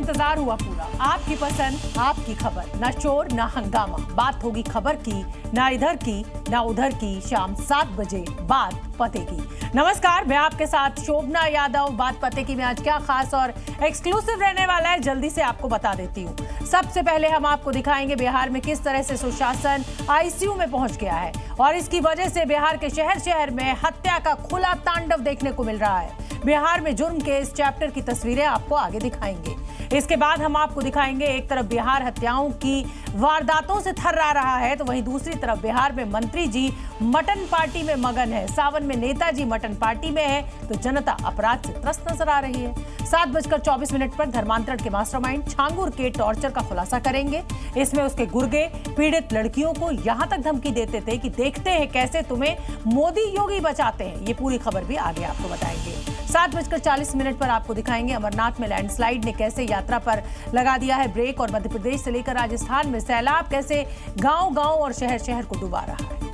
इंतजार हुआ पूरा। आपकी पसंद, आपकी खबर, ना शोर ना हंगामा। बात होगी खबर की, ना इधर की ना उधर की। शाम 7 बजे बात पते की। नमस्कार, मैं आपके साथ शोभना यादव। बात पते की में आज क्या खास और एक्सक्लूसिव रहने वाला है, जल्दी से आपको बता देती हूँ। सबसे पहले हम आपको दिखाएंगे बिहार में किस तरह से सुशासन आईसीयू में पहुंच गया है और इसकी वजह से बिहार के शहर शहर में हत्या का खुला तांडव देखने को मिल रहा है। बिहार में जुर्म के इस चैप्टर की तस्वीरें आपको आगे दिखाएंगे। इसके बाद हम आपको दिखाएंगे एक तरफ बिहार हत्याओं की वारदातों से थर्रा रहा है, तो वहीं दूसरी तरफ बिहार में मंत्री जी मटन पार्टी में मगन है। सावन में नेताजी मटन पार्टी में है तो जनता अपराध से त्रस्त नजर आ रही है। 7:24 पर धर्मांतरण के मास्टरमाइंड छांगुर के टॉर्चर का खुलासा करेंगे। इसमें उसके गुर्गे पीड़ित लड़कियों को यहां तक धमकी देते थे कि देखते हैं कैसे तुम्हें मोदी योगी बचाते हैं। ये पूरी खबर भी आगे आपको बताएंगे। 7:40 पर आपको दिखाएंगे अमरनाथ में लैंडस्लाइड ने कैसे यात्रा पर लगा दिया है ब्रेक और मध्य प्रदेश से लेकर राजस्थान में सैलाब कैसे गांव-गांव और शहर-शहर को डुबा रहा है।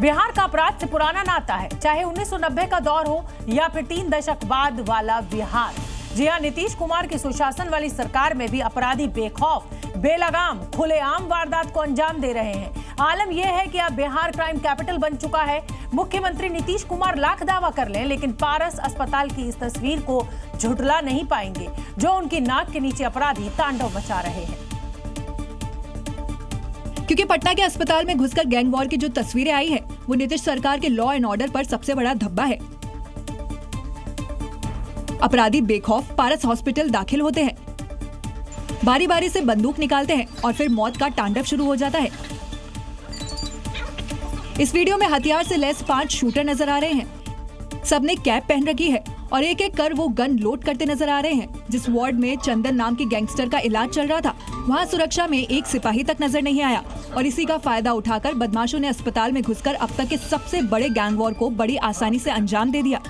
बिहार का अपराध से पुराना नाता है, चाहे 1990 का दौर हो या फिर 3 दशक बाद वाला बिहार। जी हां, नीतीश कुमार की सुशासन वाली सरकार में भी अपराधी बेखौफ बेलगाम खुलेआम वारदात को अंजाम दे रहे हैं। आलम यह है कि अब बिहार क्राइम कैपिटल बन चुका है। मुख्यमंत्री नीतीश कुमार लाख दावा कर लें, लेकिन पारस अस्पताल की इस तस्वीर को झुठला नहीं पाएंगे, जो उनकी नाक के नीचे अपराधी तांडव मचा रहे हैं। क्योंकि पटना के अस्पताल में घुसकर गैंग वॉर की जो तस्वीरें आई हैं, वो नीतीश सरकार के लॉ एंड ऑर्डर पर सबसे बड़ा धब्बा है। अपराधी बेखौफ पारस हॉस्पिटल दाखिल होते हैं, बारी बारी से बंदूक निकालते हैं और फिर मौत का तांडव शुरू हो जाता है। इस वीडियो में हथियार से लैस 5 शूटर नजर आ रहे हैं। सबने कैप पहन रखी है और एक एक कर वो गन लोड करते नजर आ रहे हैं। जिस वार्ड में चंदन नाम के गैंगस्टर का इलाज चल रहा था, वहाँ सुरक्षा में एक सिपाही तक नजर नहीं आया और इसी का फायदा उठाकर बदमाशों ने अस्पताल में घुसकर अब तक के सबसे बड़े गैंग वॉर को बड़ी आसानी से अंजाम दे दिया।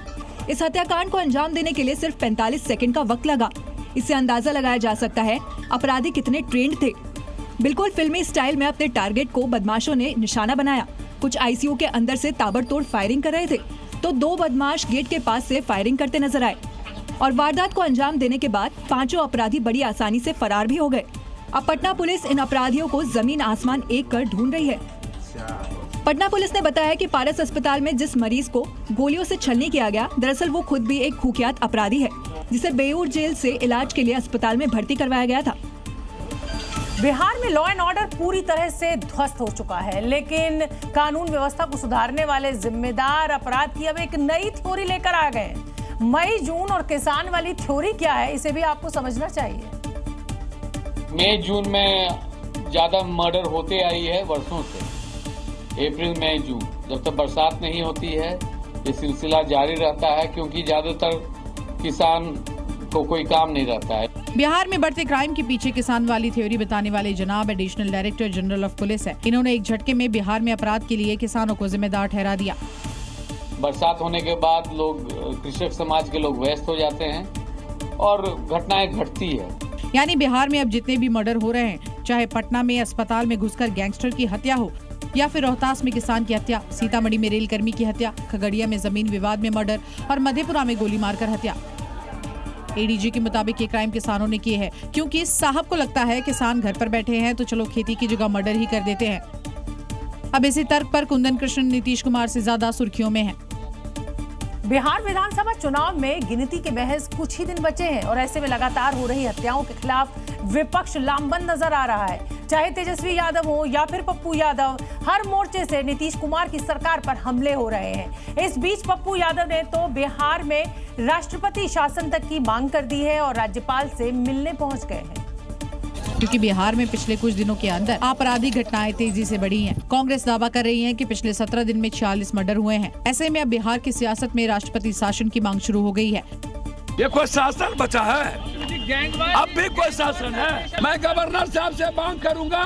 इस हत्याकांड को अंजाम देने के लिए सिर्फ 45 सेकंड का वक्त लगा। इससे अंदाजा लगाया जा सकता है अपराधी कितने ट्रेंड थे। बिल्कुल फिल्मी स्टाइल में अपने टारगेट को बदमाशों ने निशाना बनाया। कुछ आईसीयू के अंदर से ताबड़तोड़ फायरिंग कर रहे थे तो 2 बदमाश गेट के पास से फायरिंग करते नजर आए और वारदात को अंजाम देने के बाद 5 अपराधी बड़ी आसानी से फरार भी हो गए। अब पटना पुलिस इन अपराधियों को जमीन आसमान एक कर ढूंढ रही है। पटना पुलिस ने बताया कि पारस अस्पताल में जिस मरीज को गोलियों से छलनी किया गया, दरअसल वो खुद भी एक कुख्यात अपराधी है, जिसे बेऊर जेल से इलाज के लिए अस्पताल में भर्ती करवाया गया था। बिहार में लॉ एंड ऑर्डर पूरी तरह से ध्वस्त हो चुका है, लेकिन कानून व्यवस्था को सुधारने वाले जिम्मेदार अपराध की अब एक नई थ्योरी लेकर आ गए। मई जून और किसान वाली थ्योरी क्या है, इसे भी आपको समझना चाहिए। मई जून में ज्यादा मर्डर होते आई है वर्षों से। अप्रैल मई जून, जब तक बरसात नहीं होती है ये सिलसिला जारी रहता है, क्योंकि ज्यादातर किसान को कोई काम नहीं रहता है। बिहार में बढ़ते क्राइम के पीछे किसान वाली थ्योरी बताने वाले जनाब additional director general of police है। इन्होंने एक झटके में बिहार में अपराध के लिए किसानों को जिम्मेदार ठहरा दिया। बरसात होने के बाद लोग कृषक समाज के लोग व्यस्त हो जाते हैं और घटनाएं घटती है। यानी बिहार में अब जितने भी मर्डर हो रहे हैं, चाहे पटना में अस्पताल में घुसकर गैंगस्टर की हत्या हो या फिर रोहतास में किसान की हत्या, सीतामढ़ी में रेल कर्मी की हत्या, खगड़िया में जमीन विवाद में मर्डर और मधेपुरा में गोली मारकर हत्या। एडीजी के मुताबिक ये क्राइम किसानों ने किए हैं, क्योंकि साहब को लगता है किसान घर पर बैठे हैं तो चलो खेती की जगह मर्डर ही कर देते हैं। अब इसी तर्क पर कुंदन कृष्ण नीतीश कुमार से ज्यादा सुर्खियों में हैं। बिहार विधानसभा चुनाव में गिनती के महज कुछ ही दिन बचे हैं और ऐसे में लगातार हो रही हत्याओं के खिलाफ विपक्ष लामबंद नजर आ रहा है। चाहे तेजस्वी यादव हो या फिर पप्पू यादव, हर मोर्चे से नीतीश कुमार की सरकार पर हमले हो रहे हैं। इस बीच पप्पू यादव ने तो बिहार में राष्ट्रपति शासन तक की मांग कर दी है और राज्यपाल से मिलने पहुंच गए हैं, क्योंकि बिहार में पिछले कुछ दिनों के अंदर आपराधिक घटनाएं तेजी से बढ़ी हैं। कांग्रेस दावा कर रही है कि पिछले 17 दिन में 46 मर्डर हुए हैं। ऐसे में अब बिहार की सियासत में राष्ट्रपति शासन की मांग शुरू हो गई है। ये कोई शासन बचा है? अब भी कोई शासन है? मैं गवर्नर साहब से मांग करूंगा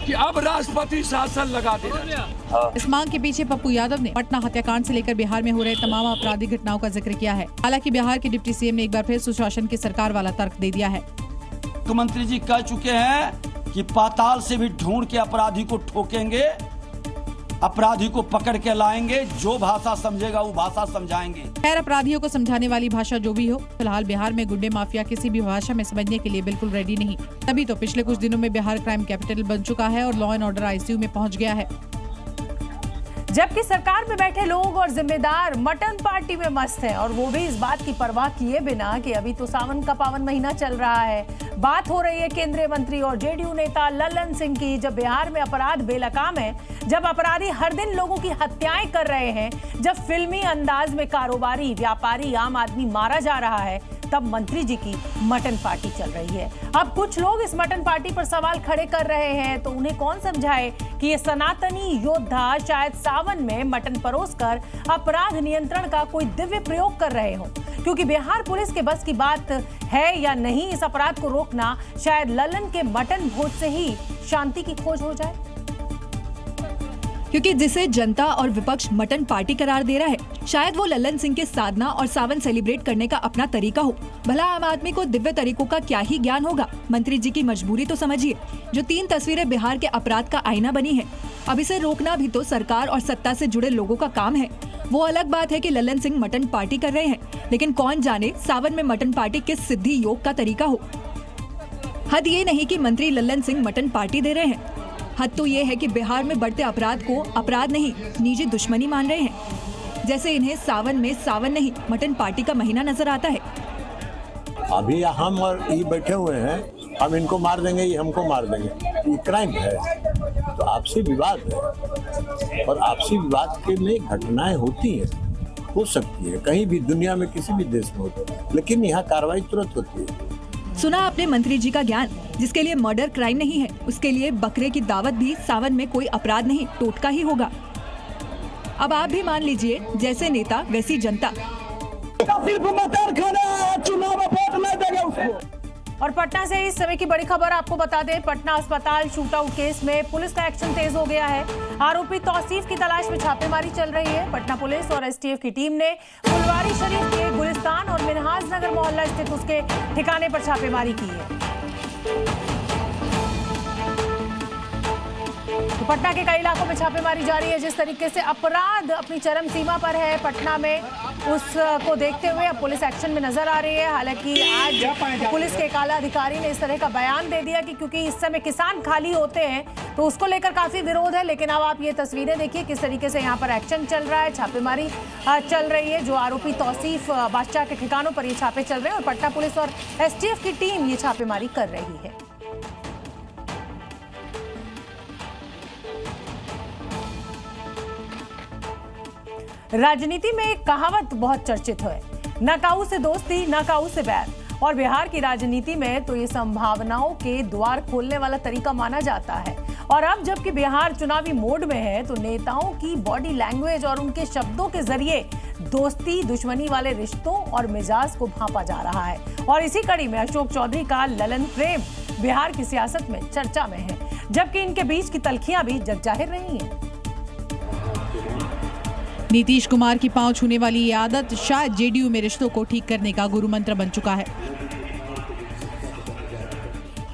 कि अब राष्ट्रपति शासन लगा देना। इस मांग के पीछे पप्पू यादव ने पटना हत्याकांड से लेकर बिहार में हो रहे तमाम आपराधिक घटनाओं का जिक्र किया है। हालांकि बिहार के डिप्टी सीएम ने एक बार फिर सुशासन की सरकार वाला तर्क दे दिया है। मुख्यमंत्री जी कह चुके हैं कि पाताल से भी ढूंढ के अपराधी को ठोकेंगे अपराधी को पकड़ के लाएंगे, जो भाषा समझेगा वो भाषा समझाएंगे। खैर, अपराधियों को समझाने वाली भाषा जो भी हो, फिलहाल बिहार में गुंडे माफिया किसी भी भाषा में समझने के लिए बिल्कुल रेडी नहीं। तभी तो पिछले कुछ दिनों में बिहार क्राइम कैपिटल बन चुका है और लॉ एंड ऑर्डर आईसीयू में पहुंच गया है। जबकि सरकार में बैठे लोग और जिम्मेदार मटन पार्टी में मस्त हैं, और वो भी इस बात की परवाह किए बिना कि अभी तो सावन का पावन महीना चल रहा है। बात हो रही है केंद्रीय मंत्री और जेडीयू नेता लल्लन सिंह की। जब बिहार में अपराध बेलगाम है, जब अपराधी हर दिन लोगों की हत्याएं कर रहे हैं, जब फिल्मी अंदाज में कारोबारी, व्यापारी, आम आदमी मारा जा रहा है, तब मंत्री जी की मटन पार्टी चल रही है। अब कुछ लोग इस मटन पार्टी पर सवाल खड़े कर रहे हैं, तो उन्हें कौन समझाए कि ये सनातनी योद्धा शायद सावन में मटन परोसकर अपराध नियंत्रण का कोई दिव्य प्रयोग कर रहे हो। क्योंकि बिहार पुलिस के बस की बात है या नहीं इस अपराध को रोकना, शायद लल्लन के मटन भोज से ही शांति की खोज हो जाए। क्योंकि जिसे जनता और विपक्ष मटन पार्टी करार दे रहा है, शायद वो लल्लन सिंह के साधना और सावन सेलिब्रेट करने का अपना तरीका हो। भला आम आदमी को दिव्य तरीकों का क्या ही ज्ञान होगा। मंत्री जी की मजबूरी तो समझिए, जो 3 तस्वीरें बिहार के अपराध का आईना बनी है। अब इसे रोकना भी तो सरकार और सत्ता से जुड़े लोगों का काम है। वो अलग बात है कि लल्लन सिंह मटन पार्टी कर रहे हैं, लेकिन कौन जाने सावन में मटन पार्टी किस सिद्धि योग का तरीका हो। हद ये नहीं कि मंत्री लल्लन सिंह मटन पार्टी दे रहे हैं, हद तो ये है कि बिहार में बढ़ते अपराध को अपराध नहीं, निजी दुश्मनी मान रहे हैं। जैसे इन्हें सावन में सावन नहीं, मटन पार्टी का महीना नजर आता है। अभी हम और ये बैठे हुए हैं, हम इनको मार देंगे, ये हमको मार देंगे, ये क्राइम है। तो आपसी विवाद है, और आपसी विवाद के में घटनाएं होती हैं, हो सकती है कहीं भी दुनिया में किसी भी देश में होती है, लेकिन यहाँ कार्रवाई तुरंत होती है। सुना आपने मंत्री जी का ज्ञान, जिसके लिए मर्डर क्राइम नहीं है, उसके लिए बकरे की दावत भी सावन में कोई अपराध नहीं, टोटका ही होगा। अब आप भी मान लीजिए, जैसे नेता वैसी जनता। सिर्फ मटर खाना, चुनाव में वोट नहीं देंगे उसको। और पटना से इस समय की बड़ी खबर आपको बता दें, पटना अस्पताल शूटआउट केस में पुलिस का एक्शन तेज हो गया है। आरोपी तौसीफ की तलाश में छापेमारी चल रही है। पटना पुलिस और एसटीएफ की टीम ने फुलवारी शरीफ के गुलिस्तान और मिनहाज नगर मोहल्ला स्थित उसके ठिकाने पर छापेमारी की है। तो पटना के कई इलाकों में छापेमारी जारी है। जिस तरीके से अपराध अपनी चरम सीमा पर है पटना में, उसको देखते हुए अब पुलिस एक्शन में नजर आ रही है। हालांकि आज पुलिस के एक आला अधिकारी ने इस तरह का बयान दे दिया कि क्योंकि इस समय किसान खाली होते हैं तो उसको लेकर काफी विरोध है। लेकिन अब आप ये तस्वीरें देखिए किस तरीके से यहाँ पर एक्शन चल रहा है, छापेमारी चल रही है। जो आरोपी तौसीफ बादशाह के ठिकानों पर ये छापे चल रहे हैं और पटना पुलिस और एसटीएफ की टीम ये छापेमारी कर रही है। राजनीति में एक कहावत बहुत चर्चित है, न काऊ से दोस्ती न काऊ से बैर। और बिहार की राजनीति में तो ये संभावनाओं के द्वार खोलने वाला तरीका माना जाता है। और अब जबकि बिहार चुनावी मोड में है तो नेताओं की बॉडी लैंग्वेज और उनके शब्दों के जरिए दोस्ती दुश्मनी वाले रिश्तों और मिजाज को भांपा जा रहा है। और इसी कड़ी में अशोक चौधरी का ललन प्रेम बिहार की सियासत में चर्चा में है, जबकि इनके बीच की तल्खियां भी जग जाहिर रही हैं। नीतीश कुमार की पांव छूने वाली ये आदत शायद जेडीयू में रिश्तों को ठीक करने का गुरु मंत्र बन चुका है।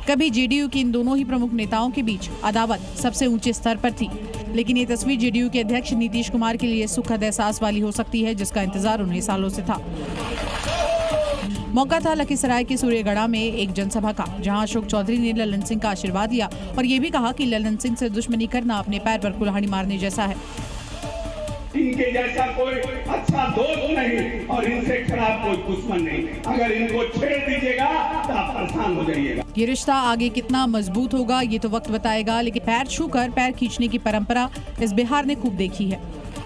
कभी जेडीयू के इन दोनों ही प्रमुख नेताओं के बीच अदावत सबसे ऊंचे स्तर पर थी, लेकिन ये तस्वीर जेडीयू के अध्यक्ष नीतीश कुमार के लिए सुखद एहसास वाली हो सकती है, जिसका इंतजार उन्हें सालों से था। मौका था लखीसराय के सूर्यगढ़ा में एक जनसभा का, जहां अशोक चौधरी ने ललन सिंह का आशीर्वाद लिया और ये भी कहा कि ललन सिंह से दुश्मनी करना अपने पैर पर कुल्हाड़ी मारने जैसा है। इनके जैसा कोई अच्छा दोस्त नहीं और इनसे खराब कोई दुश्मन नहीं। अगर इनको छेड़ दीजिएगा तो आप परेशान हो जाइएगा। ये रिश्ता आगे कितना मजबूत होगा ये तो वक्त बताएगा, लेकिन पैर छूकर पैर खींचने की परंपरा इस बिहार ने खूब देखी है।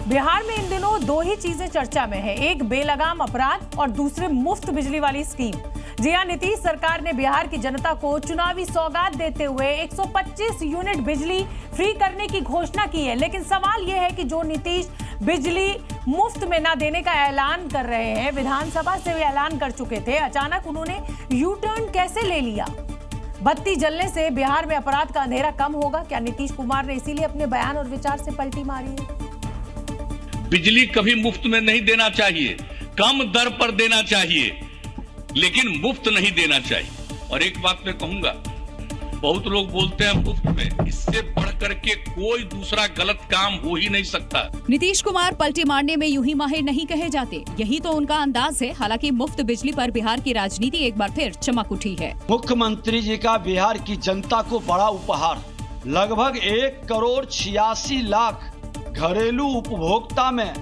बिहार में इन दिनों दो ही चीजें चर्चा में है, एक बेलगाम अपराध और दूसरे मुफ्त बिजली वाली स्कीम। जी हां, नीतीश सरकार ने बिहार की जनता को चुनावी सौगात देते हुए 125 यूनिट बिजली फ्री करने की घोषणा की है। लेकिन सवाल यह है कि जो नीतीश बिजली मुफ्त में ना देने का ऐलान कर रहे हैं, विधानसभा से भी ऐलान कर चुके थे, अचानक उन्होंने यू टर्न कैसे ले लिया? बत्ती जलने से बिहार में अपराध का अंधेरा कम होगा? क्या नीतीश कुमार ने इसीलिए अपने बयान और विचार से पलटी मारी है? बिजली कभी मुफ्त में नहीं देना चाहिए, कम दर पर देना चाहिए, लेकिन मुफ्त नहीं देना चाहिए। और एक बात मैं कहूंगा, बहुत लोग बोलते हैं मुफ्त में, इससे बढ़ करके कोई दूसरा गलत काम हो ही नहीं सकता। नीतीश कुमार पलटी मारने में यूं ही माहिर नहीं कहे जाते, यही तो उनका अंदाज है। हालांकि मुफ्त बिजली पर बिहार की राजनीति एक बार फिर चमक उठी है। मुख्यमंत्री जी का बिहार की जनता को बड़ा उपहार, लगभग 1,86,00,000 घरेलू उपभोक्ता में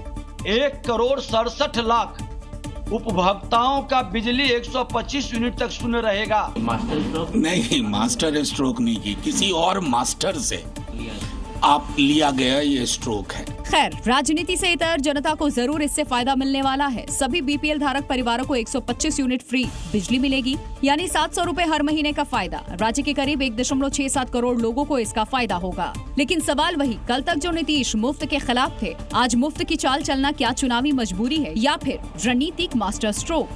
1,67,00,000 उपभोक्ताओं का बिजली 125 यूनिट तक शून्य रहेगा। नहीं, मास्टर स्ट्रोक नहीं की, किसी और मास्टर से आप लिया गया ये स्ट्रोक है। खैर, राजनीति से इतर जनता को जरूर इससे फायदा मिलने वाला है। सभी बीपीएल धारक परिवारों को 125 यूनिट फ्री बिजली मिलेगी, यानी 700 रुपए हर महीने का फायदा। राज्य के करीब 1.67 करोड़ लोगों को इसका फायदा होगा। लेकिन सवाल वही, कल तक जो नीतीश मुफ्त के खिलाफ थे, आज मुफ्त की चाल चलना क्या चुनावी मजबूरी है या फिर रणनीतिक मास्टर स्ट्रोक?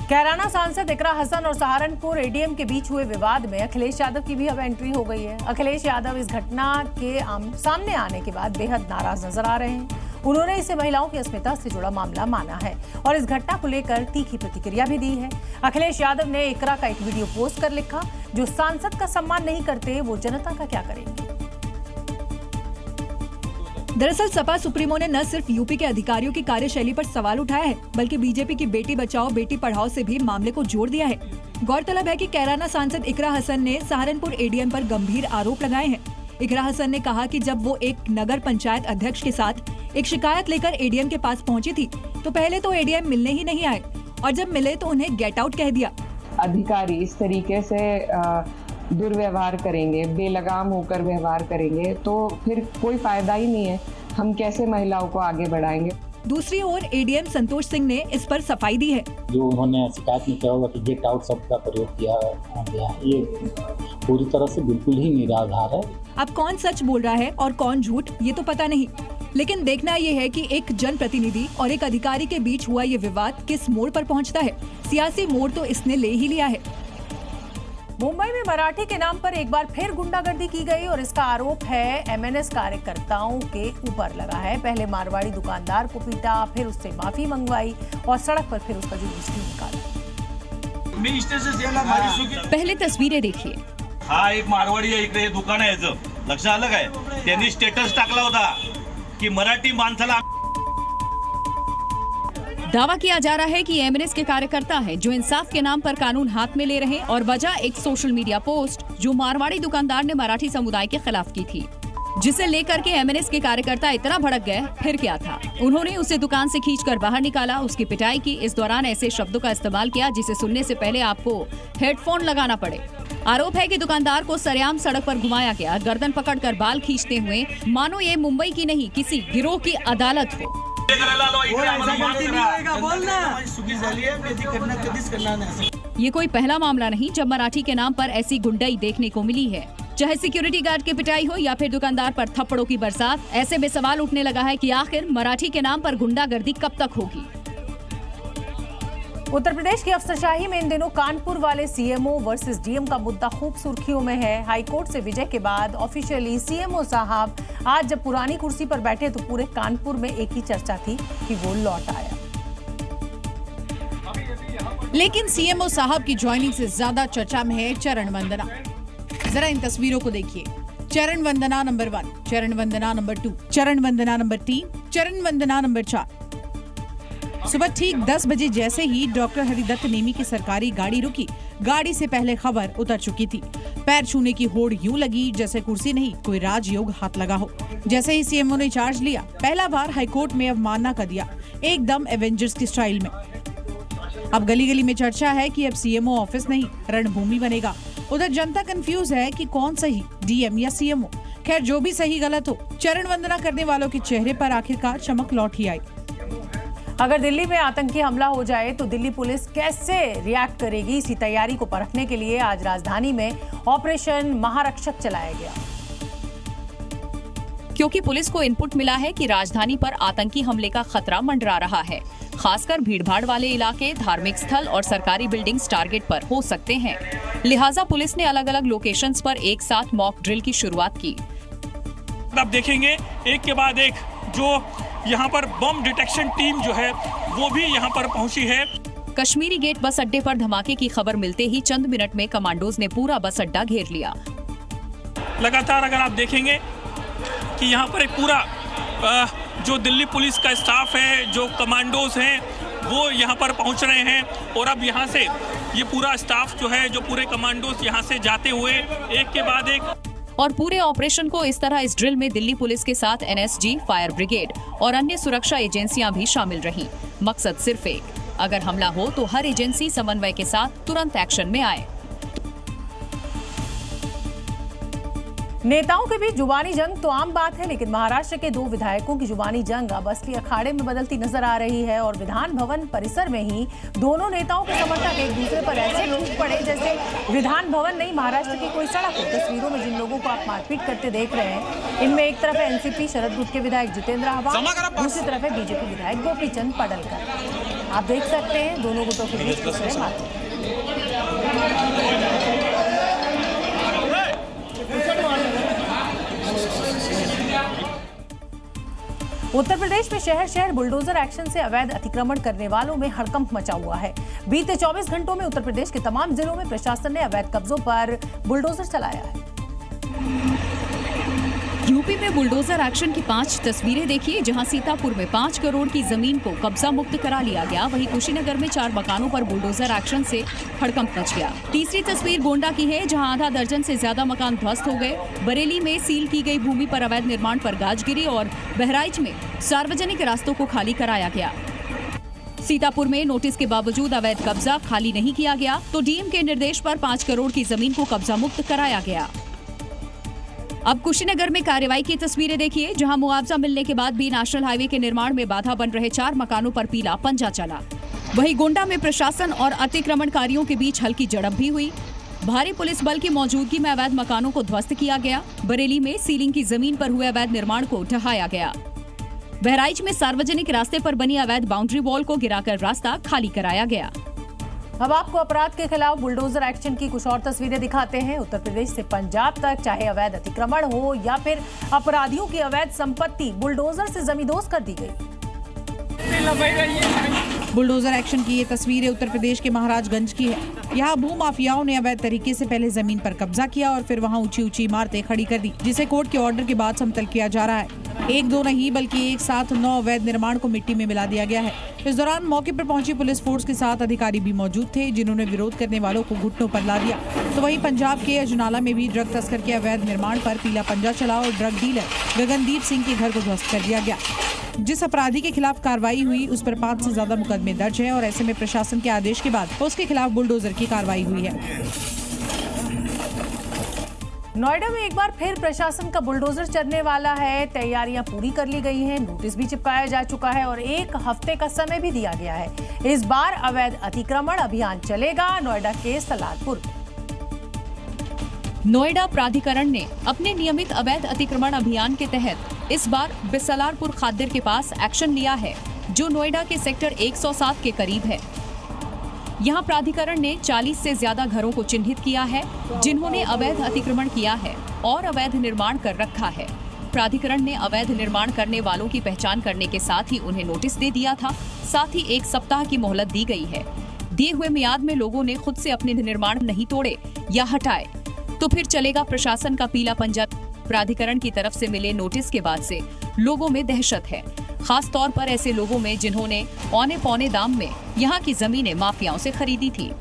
कैराना सांसद इकरा हसन और सहारनपुर एडीएम के बीच हुए विवाद में अखिलेश यादव की भी अब एंट्री हो गई है। अखिलेश यादव इस घटना के सामने आने के बाद बेहद नाराज नजर आ रहे हैं। उन्होंने इसे महिलाओं की अस्मिता से जुड़ा मामला माना है और इस घटना को लेकर तीखी प्रतिक्रिया भी दी है। अखिलेश यादव ने इकरा का एक वीडियो पोस्ट कर लिखा, जो सांसद का सम्मान नहीं करते वो जनता का क्या करेंगे। दरअसल सपा सुप्रीमो ने न सिर्फ यूपी के अधिकारियों की कार्यशैली पर सवाल उठाया है, बल्कि बीजेपी की बेटी बचाओ बेटी पढ़ाओ से भी मामले को जोड़ दिया है। गौरतलब है कि कैराना सांसद इकरा हसन ने सहारनपुर एडीएम पर गंभीर आरोप लगाए हैं। इकरा हसन ने कहा कि जब वो एक नगर पंचायत अध्यक्ष के साथ एक शिकायत लेकर एडीएम के पास पहुंची थी, तो पहले तो एडीएम मिलने ही नहीं आए और जब मिले तो उन्हें गेट आउट कह दिया। अधिकारी इस तरीके से दुर्व्यवहार करेंगे, बेलगाम होकर व्यवहार करेंगे तो फिर कोई फायदा ही नहीं है। हम कैसे महिलाओं को आगे बढ़ाएंगे। दूसरी ओर एडीएम संतोष सिंह ने इस पर सफाई दी है। जो उन्होंने शिकायत में किया होगा कि गेट आउट शब्द का प्रयोग किया गया, ये पूरी तरह से बिल्कुल ही निराधार है। अब कौन सच बोल रहा है और कौन झूठ, ये तो पता नहीं, लेकिन देखना ये है कि एक जनप्रतिनिधि और एक अधिकारी के बीच हुआ ये विवाद किस मोड़ पर पहुंचता है। सियासी मोड़ तो इसने ले ही लिया है। मुंबई में मराठी के नाम पर एक बार फिर गुंडागर्दी की गई और इसका आरोप है एमएनएस कार्यकर्ताओं के ऊपर लगा है। पहले मारवाड़ी दुकानदार को पीटा, फिर उससे माफी मंगवाई और सड़क पर फिर उसका जुलूस भी निकाला। पहले तस्वीरें देखिए। हा एक मारवाडी आहे, इकडे दुकान आहे याचं, लक्ष आलं काय? त्यांनी स्टेटस टाकला होता की मराठी माणसाला। दावा किया जा रहा है कि एमएनएस के कार्यकर्ता हैं जो इंसाफ के नाम पर कानून हाथ में ले रहे हैं और वजह एक सोशल मीडिया पोस्ट जो मारवाड़ी दुकानदार ने मराठी समुदाय के खिलाफ की थी, जिसे लेकर के एमएनएस के कार्यकर्ता इतना भड़क गए। फिर क्या था, उन्होंने उसे दुकान से खींचकर बाहर निकाला, उसकी पिटाई की। इस दौरान ऐसे शब्दों का इस्तेमाल किया जिसे सुनने से पहले आपको हेडफोन लगाना पड़े। आरोप है कि दुकानदार को सरेआम सड़क पर घुमाया गया, गर्दन पकड़कर बाल खींचते हुए, मानो ये मुंबई की नहीं किसी गिरोह की अदालत हो। ये कोई पहला मामला नहीं जब मराठी के नाम पर ऐसी गुंडाई देखने को मिली है। चाहे सिक्योरिटी गार्ड की पिटाई हो या फिर दुकानदार पर थप्पड़ों की बरसात, ऐसे में सवाल उठने लगा है कि आखिर मराठी के नाम पर गुंडागर्दी कब तक होगी। उत्तर प्रदेश की अफसरशाही में इन दिनों कानपुर वाले सीएमओ वर्सेस डीएम का मुद्दा खूब सुर्खियों में है। हाईकोर्ट से विजय के बाद ऑफिशियली सीएमओ साहब आज जब पुरानी कुर्सी पर बैठे तो पूरे कानपुर में एक ही चर्चा थी कि वो लौट आया। लेकिन सीएमओ साहब की ज्वाइनिंग से ज्यादा चर्चा में है चरण वंदना। जरा इन तस्वीरों को देखिए। चरण वंदना नंबर 1, चरण वंदना नंबर 2, चरण वंदना नंबर 3, चरण वंदना नंबर 4। सुबह ठीक 10 बजे जैसे ही डॉक्टर हरिदत्त नेमी की सरकारी गाड़ी रुकी, गाड़ी से पहले खबर उतर चुकी थी। पैर छूने की होड़ यूं लगी जैसे कुर्सी नहीं कोई राजयोग हाथ लगा हो। जैसे ही सीएमओ ने चार्ज लिया, पहला बार हाईकोर्ट में अवमानना कर दिया, एकदम एवेंजर्स की स्टाइल में। अब गली गली में चर्चा है कि अब सीएमओ ऑफिस नहीं रणभूमि बनेगा। उधर जनता कंफ्यूज है कि कौन सही, डीएम या सीएमओ। खैर जो भी सही गलत हो, चरण वंदना करने वालों के चेहरे पर आखिरकार चमक लौट ही आई। अगर दिल्ली में आतंकी हमला हो जाए तो दिल्ली पुलिस कैसे रिएक्ट करेगी, इसी तैयारी को परखने के लिए आज राजधानी में ऑपरेशन महारक्षक चलाया गया। क्योंकि पुलिस को इनपुट मिला है कि राजधानी पर आतंकी हमले का खतरा मंडरा रहा है। खासकर भीड़भाड़ वाले इलाके, धार्मिक स्थल और सरकारी बिल्डिंग्स टारगेट पर हो सकते हैं। लिहाजा पुलिस ने अलग अलग लोकेशंस पर एक साथ मॉक ड्रिल की शुरुआत की। आप देखेंगे एक के बाद एक जो यहाँ पर बम डिटेक्शन टीम जो है वो भी यहाँ पर पहुँची है। कश्मीरी गेट बस अड्डे पर धमाके की खबर मिलते ही चंद मिनट में कमांडोज ने पूरा बस अड्डा घेर लिया। लगातार अगर आप देखेंगे कि यहाँ पर एक पूरा जो दिल्ली पुलिस का स्टाफ है, जो कमांडोज हैं, वो यहाँ पर पहुँच रहे हैं और अब यहाँ से ये पूरा स्टाफ जो है, जो पूरे कमांडोज यहाँ से जाते हुए एक के बाद एक। और पूरे ऑपरेशन को इस तरह इस ड्रिल में दिल्ली पुलिस के साथ एनएसजी, फायर ब्रिगेड और अन्य सुरक्षा एजेंसियां भी शामिल रहीं। मकसद सिर्फ एक, अगर हमला हो तो हर एजेंसी समन्वय के साथ तुरंत एक्शन में आए। नेताओं के बीच जुबानी जंग तो आम बात है, लेकिन महाराष्ट्र के 2 विधायकों की जुबानी जंग अब असली अखाड़े में बदलती नजर आ रही है और विधान भवन परिसर में ही दोनों नेताओं के समर्थक एक दूसरे पर ऐसे टूट पड़े जैसे विधान भवन नहीं, महाराष्ट्र की कोई सड़क हो। तस्वीरों में जिन लोगों को आप मारपीट करते देख रहे हैं, इनमें एक तरफ है एनसीपी शरद गुट के विधायक जितेंद्र आव्हाड, दूसरी तरफ है बीजेपी विधायक गोपीचंद पडलकर। आप देख सकते हैं दोनों गुटों के बीच मारपीट। उत्तर प्रदेश में शहर शहर बुलडोजर एक्शन से अवैध अतिक्रमण करने वालों में हड़कंप मचा हुआ है। बीते 24 घंटों में उत्तर प्रदेश के तमाम जिलों में प्रशासन ने अवैध कब्जों पर बुलडोजर चलाया है। यूपी में बुलडोजर एक्शन की 5 तस्वीरें देखिए, जहां सीतापुर में 5 करोड़ की जमीन को कब्जा मुक्त करा लिया गया, वहीं कुशीनगर में 4 मकानों पर बुलडोजर एक्शन से हड़कंप मच गया। तीसरी तस्वीर गोंडा की है, जहां आधा दर्जन से ज्यादा मकान ध्वस्त हो गए। बरेली में सील की गई भूमि पर अवैध निर्माण पर गाज गिरी और बहराइच में सार्वजनिक रास्तों को खाली कराया गया। सीतापुर में नोटिस के बावजूद अवैध कब्जा खाली नहीं किया गया, तो डीएम के निर्देश पर 5 करोड़ की जमीन को कब्जा मुक्त कराया गया। अब कुशीनगर में कार्रवाई की तस्वीरें देखिए, जहां मुआवजा मिलने के बाद भी नेशनल हाईवे के निर्माण में बाधा बन रहे 4 मकानों पर पीला पंजा चला। वहीं गोंडा में प्रशासन और अतिक्रमणकारियों के बीच हल्की झड़प भी हुई। भारी पुलिस बल की मौजूदगी में अवैध मकानों को ध्वस्त किया गया। बरेली में सीलिंग की जमीन पर हुए अवैध निर्माण को ढहाया गया। बहराइच में सार्वजनिक रास्ते पर बनी अवैध बाउंड्री वॉल को गिराकर रास्ता खाली कराया गया। अब आपको अपराध के खिलाफ बुलडोजर एक्शन की कुछ और तस्वीरें दिखाते हैं। उत्तर प्रदेश से पंजाब तक चाहे अवैध अतिक्रमण हो या फिर अपराधियों की अवैध संपत्ति, बुलडोजर से जमींदोज कर दी गई। बुलडोजर एक्शन की ये तस्वीरें उत्तर प्रदेश के महाराजगंज की है। यहाँ भूमाफियाओं ने अवैध तरीके से पहले जमीन पर कब्जा किया और फिर वहाँ ऊंची ऊंची इमारतें खड़ी कर दी, जिसे कोर्ट के ऑर्डर के बाद समतल किया जा रहा है। 1-2 नहीं बल्कि एक साथ 9 अवैध निर्माण को मिट्टी में मिला दिया गया है। इस दौरान मौके पर पहुंची पुलिस फोर्स के साथ अधिकारी भी मौजूद थे, जिन्होंने विरोध करने वालों को घुटनों पर ला दिया। तो वहीं पंजाब के अजनाला में भी ड्रग तस्कर के अवैध निर्माण पर पीला पंजा चला और ड्रग डीलर गगनदीप सिंह के घर को ध्वस्त कर दिया गया। जिस अपराधी के खिलाफ कार्रवाई हुई उस पर 5 से ज्यादा मुकदमे दर्ज है और ऐसे में प्रशासन के आदेश के बाद उसके खिलाफ बुलडोजर की कार्रवाई हुई है। नोएडा में एक बार फिर प्रशासन का बुलडोजर चलने वाला है। तैयारियां पूरी कर ली गई हैं, नोटिस भी चिपकाया जा चुका है और 1 हफ्ते का समय भी दिया गया है। इस बार अवैध अतिक्रमण अभियान चलेगा नोएडा के सलारपुर। नोएडा प्राधिकरण ने अपने नियमित अवैध अतिक्रमण अभियान के तहत इस बार बिसलारपुर खाद्यर के पास एक्शन लिया है, जो नोएडा के सेक्टर 107 के करीब है। यहाँ प्राधिकरण ने 40 से ज्यादा घरों को चिन्हित किया है, जिन्होंने अवैध अतिक्रमण किया है और अवैध निर्माण कर रखा है। प्राधिकरण ने अवैध निर्माण करने वालों की पहचान करने के साथ ही उन्हें नोटिस दे दिया था। साथ ही 1 सप्ताह की मोहलत दी गई है। दिए हुए मियाद में लोगों ने खुद से अपने निर्माण नहीं तोड़े या हटाए तो फिर चलेगा प्रशासन का पीला पंजा। प्राधिकरण की तरफ से मिले नोटिस के बाद से लोगों में दहशत है, खास तौर पर ऐसे लोगों में जिन्होंने औने पौने दाम में यहाँ की जमीनें माफियाओं से खरीदी थी।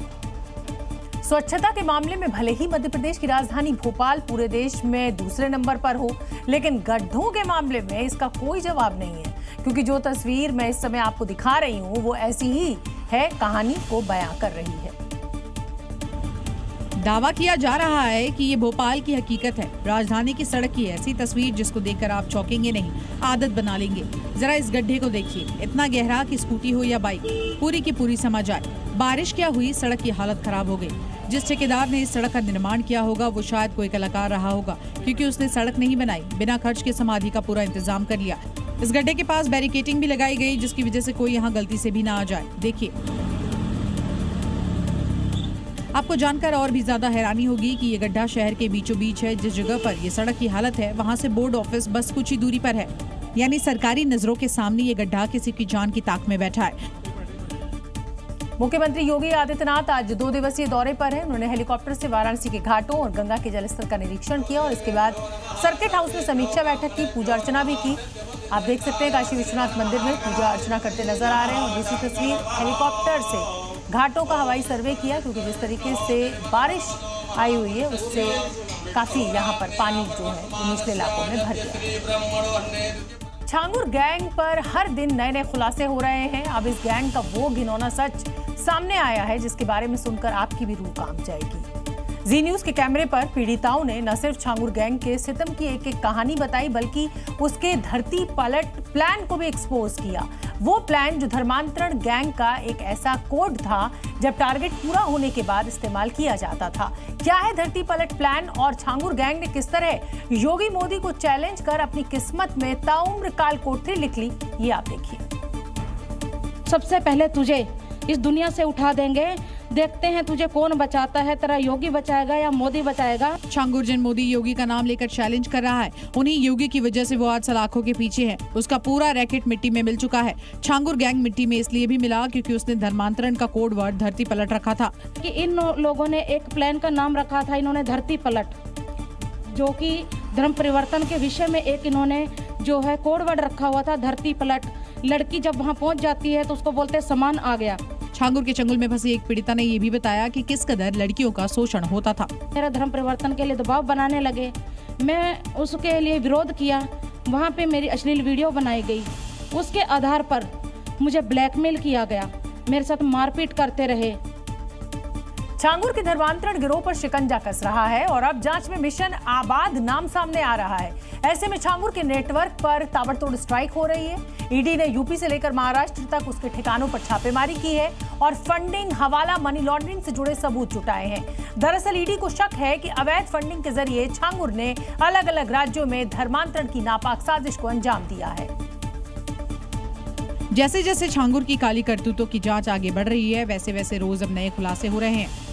स्वच्छता के मामले में भले ही मध्य प्रदेश की राजधानी भोपाल पूरे देश में दूसरे नंबर पर हो, लेकिन गड्ढों के मामले में इसका कोई जवाब नहीं है, क्योंकि जो तस्वीर मैं इस समय आपको दिखा रही हूँ वो ऐसी ही है, कहानी को बयां कर रही है। दावा किया जा रहा है कि ये भोपाल की हकीकत है। राजधानी की सड़क की ऐसी तस्वीर जिसको देखकर आप चौंकेंगे नहीं, आदत बना लेंगे। जरा इस गड्ढे को देखिए, इतना गहरा कि स्कूटी हो या बाइक पूरी की पूरी समा जाए। बारिश क्या हुई, सड़क की हालत खराब हो गई। जिस ठेकेदार ने इस सड़क का निर्माण किया होगा वो शायद कोई कलाकार रहा होगा, क्योंकि उसने सड़क नहीं बनाई, बिना खर्च के समाधि का पूरा इंतजाम कर लिया। इस गड्ढे के पास बैरिकेडिंग भी लगाई गई, जिसकी वजह से कोई यहाँ गलती से भी ना आ जाए। देखिए, आपको जानकर और भी ज्यादा हैरानी होगी कि ये गड्ढा शहर के बीचों बीच है। जिस जगह पर ये सड़क की हालत है वहाँ से बोर्ड ऑफिस बस कुछ ही दूरी पर है, यानी सरकारी नजरों के सामने ये गड्ढा किसी की जान की ताक में बैठा है। मुख्यमंत्री योगी आदित्यनाथ आज 2 दिवसीय दौरे पर हैं। उन्होंने हेलीकॉप्टर से वाराणसी के घाटों और गंगा के जलस्तर का निरीक्षण किया और इसके बाद सर्किट हाउस में समीक्षा बैठक की, पूजा अर्चना भी की। आप देख सकते हैं काशी विश्वनाथ मंदिर में पूजा अर्चना करते नजर आ रहे हैं। और दूसरी तस्वीर हेलीकॉप्टर से घाटों का हवाई सर्वे किया, क्योंकि जिस तरीके से बारिश आई हुई है उससे काफी यहाँ पर पानी जो है वो निचले इलाकों में भर गया। छांगुर गैंग पर हर दिन नए नए खुलासे हो रहे हैं। अब इस गैंग का वो घिनौना सच सामने आया है जिसके बारे में सुनकर आपकी भी रूह कांप जाएगी। जी न्यूज के कैमरे पर पीड़िताओं ने न सिर्फ छांगुर गैंग के सितम की एक एक कहानी बताई, बल्कि उसके धरती पलट प्लान को भी एक्सपोज किया। वो प्लान जो धर्मांतरण गैंग का एक ऐसा कोड था जब टारगेट पूरा होने के बाद इस्तेमाल किया जाता था। क्या है धरती पलट प्लान और छांगुर गैंग ने किस तरह योगी मोदी को चैलेंज कर अपनी किस्मत में ताउम्र काल कोठरी लिख ली, ये आप देखिए। सबसे पहले तुझे इस दुनिया से उठा देंगे, देखते हैं तुझे कौन बचाता है, तेरा योगी बचाएगा या मोदी बचाएगा। छांगुरजन मोदी योगी का नाम लेकर चैलेंज कर रहा है। उन्हीं योगी की वजह से वो आज सलाखों के पीछे है। उसका पूरा रैकेट मिट्टी में मिल चुका है। छांगुर गैंग मिट्टी में इसलिए भी मिला क्योंकि उसने धर्मांतरण का कोड वर्ड धरती पलट रखा था। कि इन लोगों ने एक प्लान का नाम रखा था, इन्होंने धरती पलट, जो कि धर्म परिवर्तन के विषय में एक इन्होंने जो है कोड वर्ड रखा हुआ था, धरती पलट। लड़की जब वहाँ पहुँच जाती है तो उसको बोलते हैं समान आ गया। छांगुर के चंगुल में फंसी एक पीड़िता ने ये भी बताया कि किस कदर लड़कियों का शोषण होता था। मेरा धर्म परिवर्तन के लिए दबाव बनाने लगे, मैं उसके लिए विरोध किया। वहाँ पे मेरी अश्लील वीडियो बनाई गई, उसके आधार पर मुझे ब्लैकमेल किया गया, मेरे साथ मारपीट करते रहे। छांगुर के धर्मांतरण गिरोह पर शिकंजा कस रहा है और अब जांच में मिशन आबाद नाम सामने आ रहा है। ऐसे में छांगुर के नेटवर्क पर ताबड़तोड़ स्ट्राइक हो रही है। ईडी ने यूपी से लेकर महाराष्ट्र तक उसके ठिकानों पर छापेमारी की है और फंडिंग, हवाला, मनी लॉन्ड्रिंग से जुड़े सबूत जुटाए हैं। दरअसल ईडी को शक है कि अवैध फंडिंग के जरिए छांगुर ने अलग अलग राज्यों में धर्मांतरण की नापाक साजिश को अंजाम दिया है। जैसे जैसे छांगुर की काली करतूतों की जांच आगे बढ़ रही है, वैसे वैसे रोज अब नए खुलासे हो रहे हैं।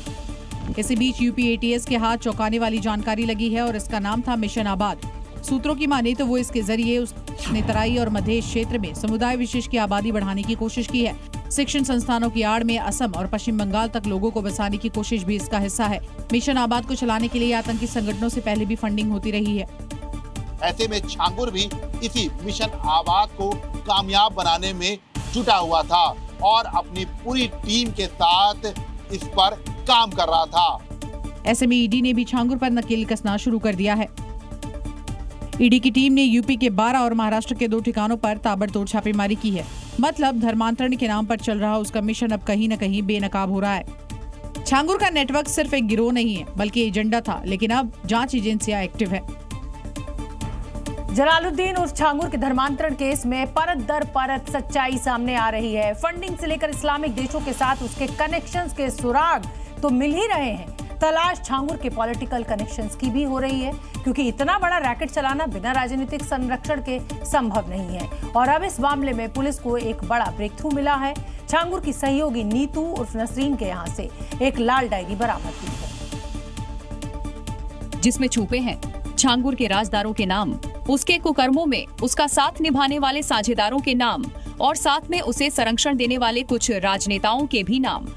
इसी बीच यूपी एटीएस के हाथ चौंकाने वाली जानकारी लगी है और इसका नाम था मिशन आबाद। सूत्रों की माने तो वो इसके जरिए उसने तराई और मधेश क्षेत्र में समुदाय विशेष की आबादी बढ़ाने की कोशिश की है। शिक्षण संस्थानों की आड़ में असम और पश्चिम बंगाल तक लोगों को बसाने की कोशिश भी इसका हिस्सा है। मिशन आबाद को चलाने के लिए आतंकी संगठनों से पहले भी फंडिंग होती रही है। ऐसे में छांगुर भी इसी मिशन आबाद को कामयाब बनाने में जुटा हुआ था और अपनी पूरी टीम के साथ इस पर काम कर रहा था। ऐसे में ईडी ने भी छांगुर पर नकेल कसना शुरू कर दिया है। ईडी की टीम ने यूपी के 12 और महाराष्ट्र के 2 ठिकानों पर ताबड़तोड़ छापेमारी की है। मतलब धर्मांतरण के नाम पर चल रहा उसका मिशन अब कहीं न कहीं बेनकाब हो रहा है। छांगुर का नेटवर्क सिर्फ एक गिरोह नहीं है बल्कि एजेंडा था, लेकिन अब जांच एजेंसियां एक्टिव है। जलालुद्दीन उर्फ छांगुर के धर्मांतरण केस में परत दर परत सच्चाई सामने आ रही है। फंडिंग से लेकर इस्लामिक देशों के साथ उसके कनेक्शंस के सुराग तो मिल ही रहे हैं, तलाश छांगुर के पॉलिटिकल कनेक्शंस की भी हो रही है, क्योंकि इतना बड़ा रैकेट चलाना बिना राजनीतिक संरक्षण के संभव नहीं है। और अब इस मामले में पुलिस को एक बड़ा ब्रेक थ्रू मिला है। छांगुर की सहयोगी नीतू उर्फ नसरीन के यहाँ से एक लाल डायरी बरामद हुई है, जिसमें छुपे हैं छांगुर के राजदारों के नाम, उसके कुकर्मों में उसका साथ निभाने वाले साझेदारों के नाम और साथ में उसे संरक्षण देने वाले कुछ राजनेताओं के भी नाम।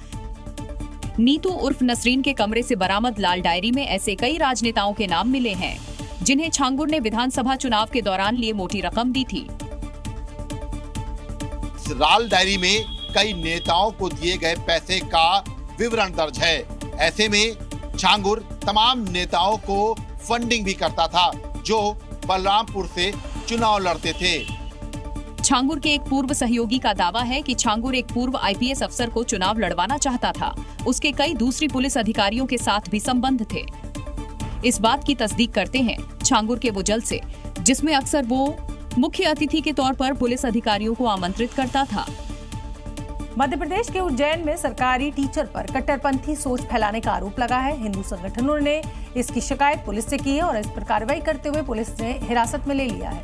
नीतू उर्फ नसरीन के कमरे से बरामद लाल डायरी में ऐसे कई राजनेताओं के नाम मिले हैं जिन्हें छांगुर ने विधानसभा चुनाव के दौरान लिए मोटी रकम दी थी। इस लाल डायरी में कई नेताओं को दिए गए पैसे का विवरण दर्ज है। ऐसे में छांगुर तमाम नेताओं को फंडिंग भी करता था जो बलरामपुर से चुनाव लड़ते थे। छांगुर के एक पूर्व सहयोगी का दावा है कि छांगुर एक पूर्व आईपीएस अफसर को चुनाव लड़वाना चाहता था। उसके कई दूसरी पुलिस अधिकारियों के साथ भी संबंध थे। इस बात की तस्दीक करते हैं छांगुर के वो जलसे, जिसमें अक्सर वो मुख्य अतिथि के तौर पर पुलिस अधिकारियों को आमंत्रित करता था। मध्य प्रदेश के उज्जैन में सरकारी टीचर पर कट्टरपंथी सोच फैलाने का आरोप लगा है। हिंदू संगठनों ने इसकी शिकायत पुलिस से की है और इस पर कार्रवाई करते हुए पुलिस ने हिरासत में ले लिया है।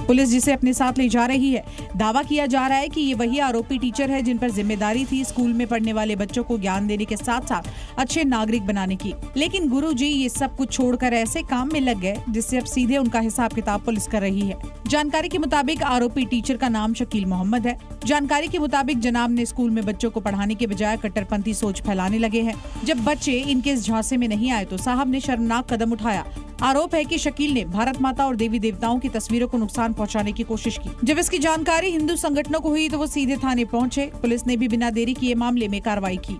पुलिस जिसे अपने साथ ले जा रही है, दावा किया जा रहा है कि ये वही आरोपी टीचर है जिन पर जिम्मेदारी थी स्कूल में पढ़ने वाले बच्चों को ज्ञान देने के साथ साथ अच्छे नागरिक बनाने की। लेकिन गुरुजी ये सब कुछ छोड़कर ऐसे काम में लग गए जिससे अब सीधे उनका हिसाब किताब पुलिस कर रही है। जानकारी के मुताबिक आरोपी टीचर का नाम शकील मोहम्मद है। जानकारी के मुताबिक जनाब ने स्कूल में बच्चों को पढ़ाने के बजाय कट्टरपंथी सोच फैलाने लगे हैं। जब बच्चे इनके इस झांसे में नहीं आए तो साहब ने शर्मनाक कदम उठाया। आरोप है कि शकील ने भारत माता और देवी देवताओं की तस्वीरों को नुकसान पहुंचाने की कोशिश की। जब इसकी जानकारी हिंदू संगठनों को हुई तो वो सीधे थाने पहुंचे। पुलिस ने भी बिना देरी किए मामले में कार्रवाई की।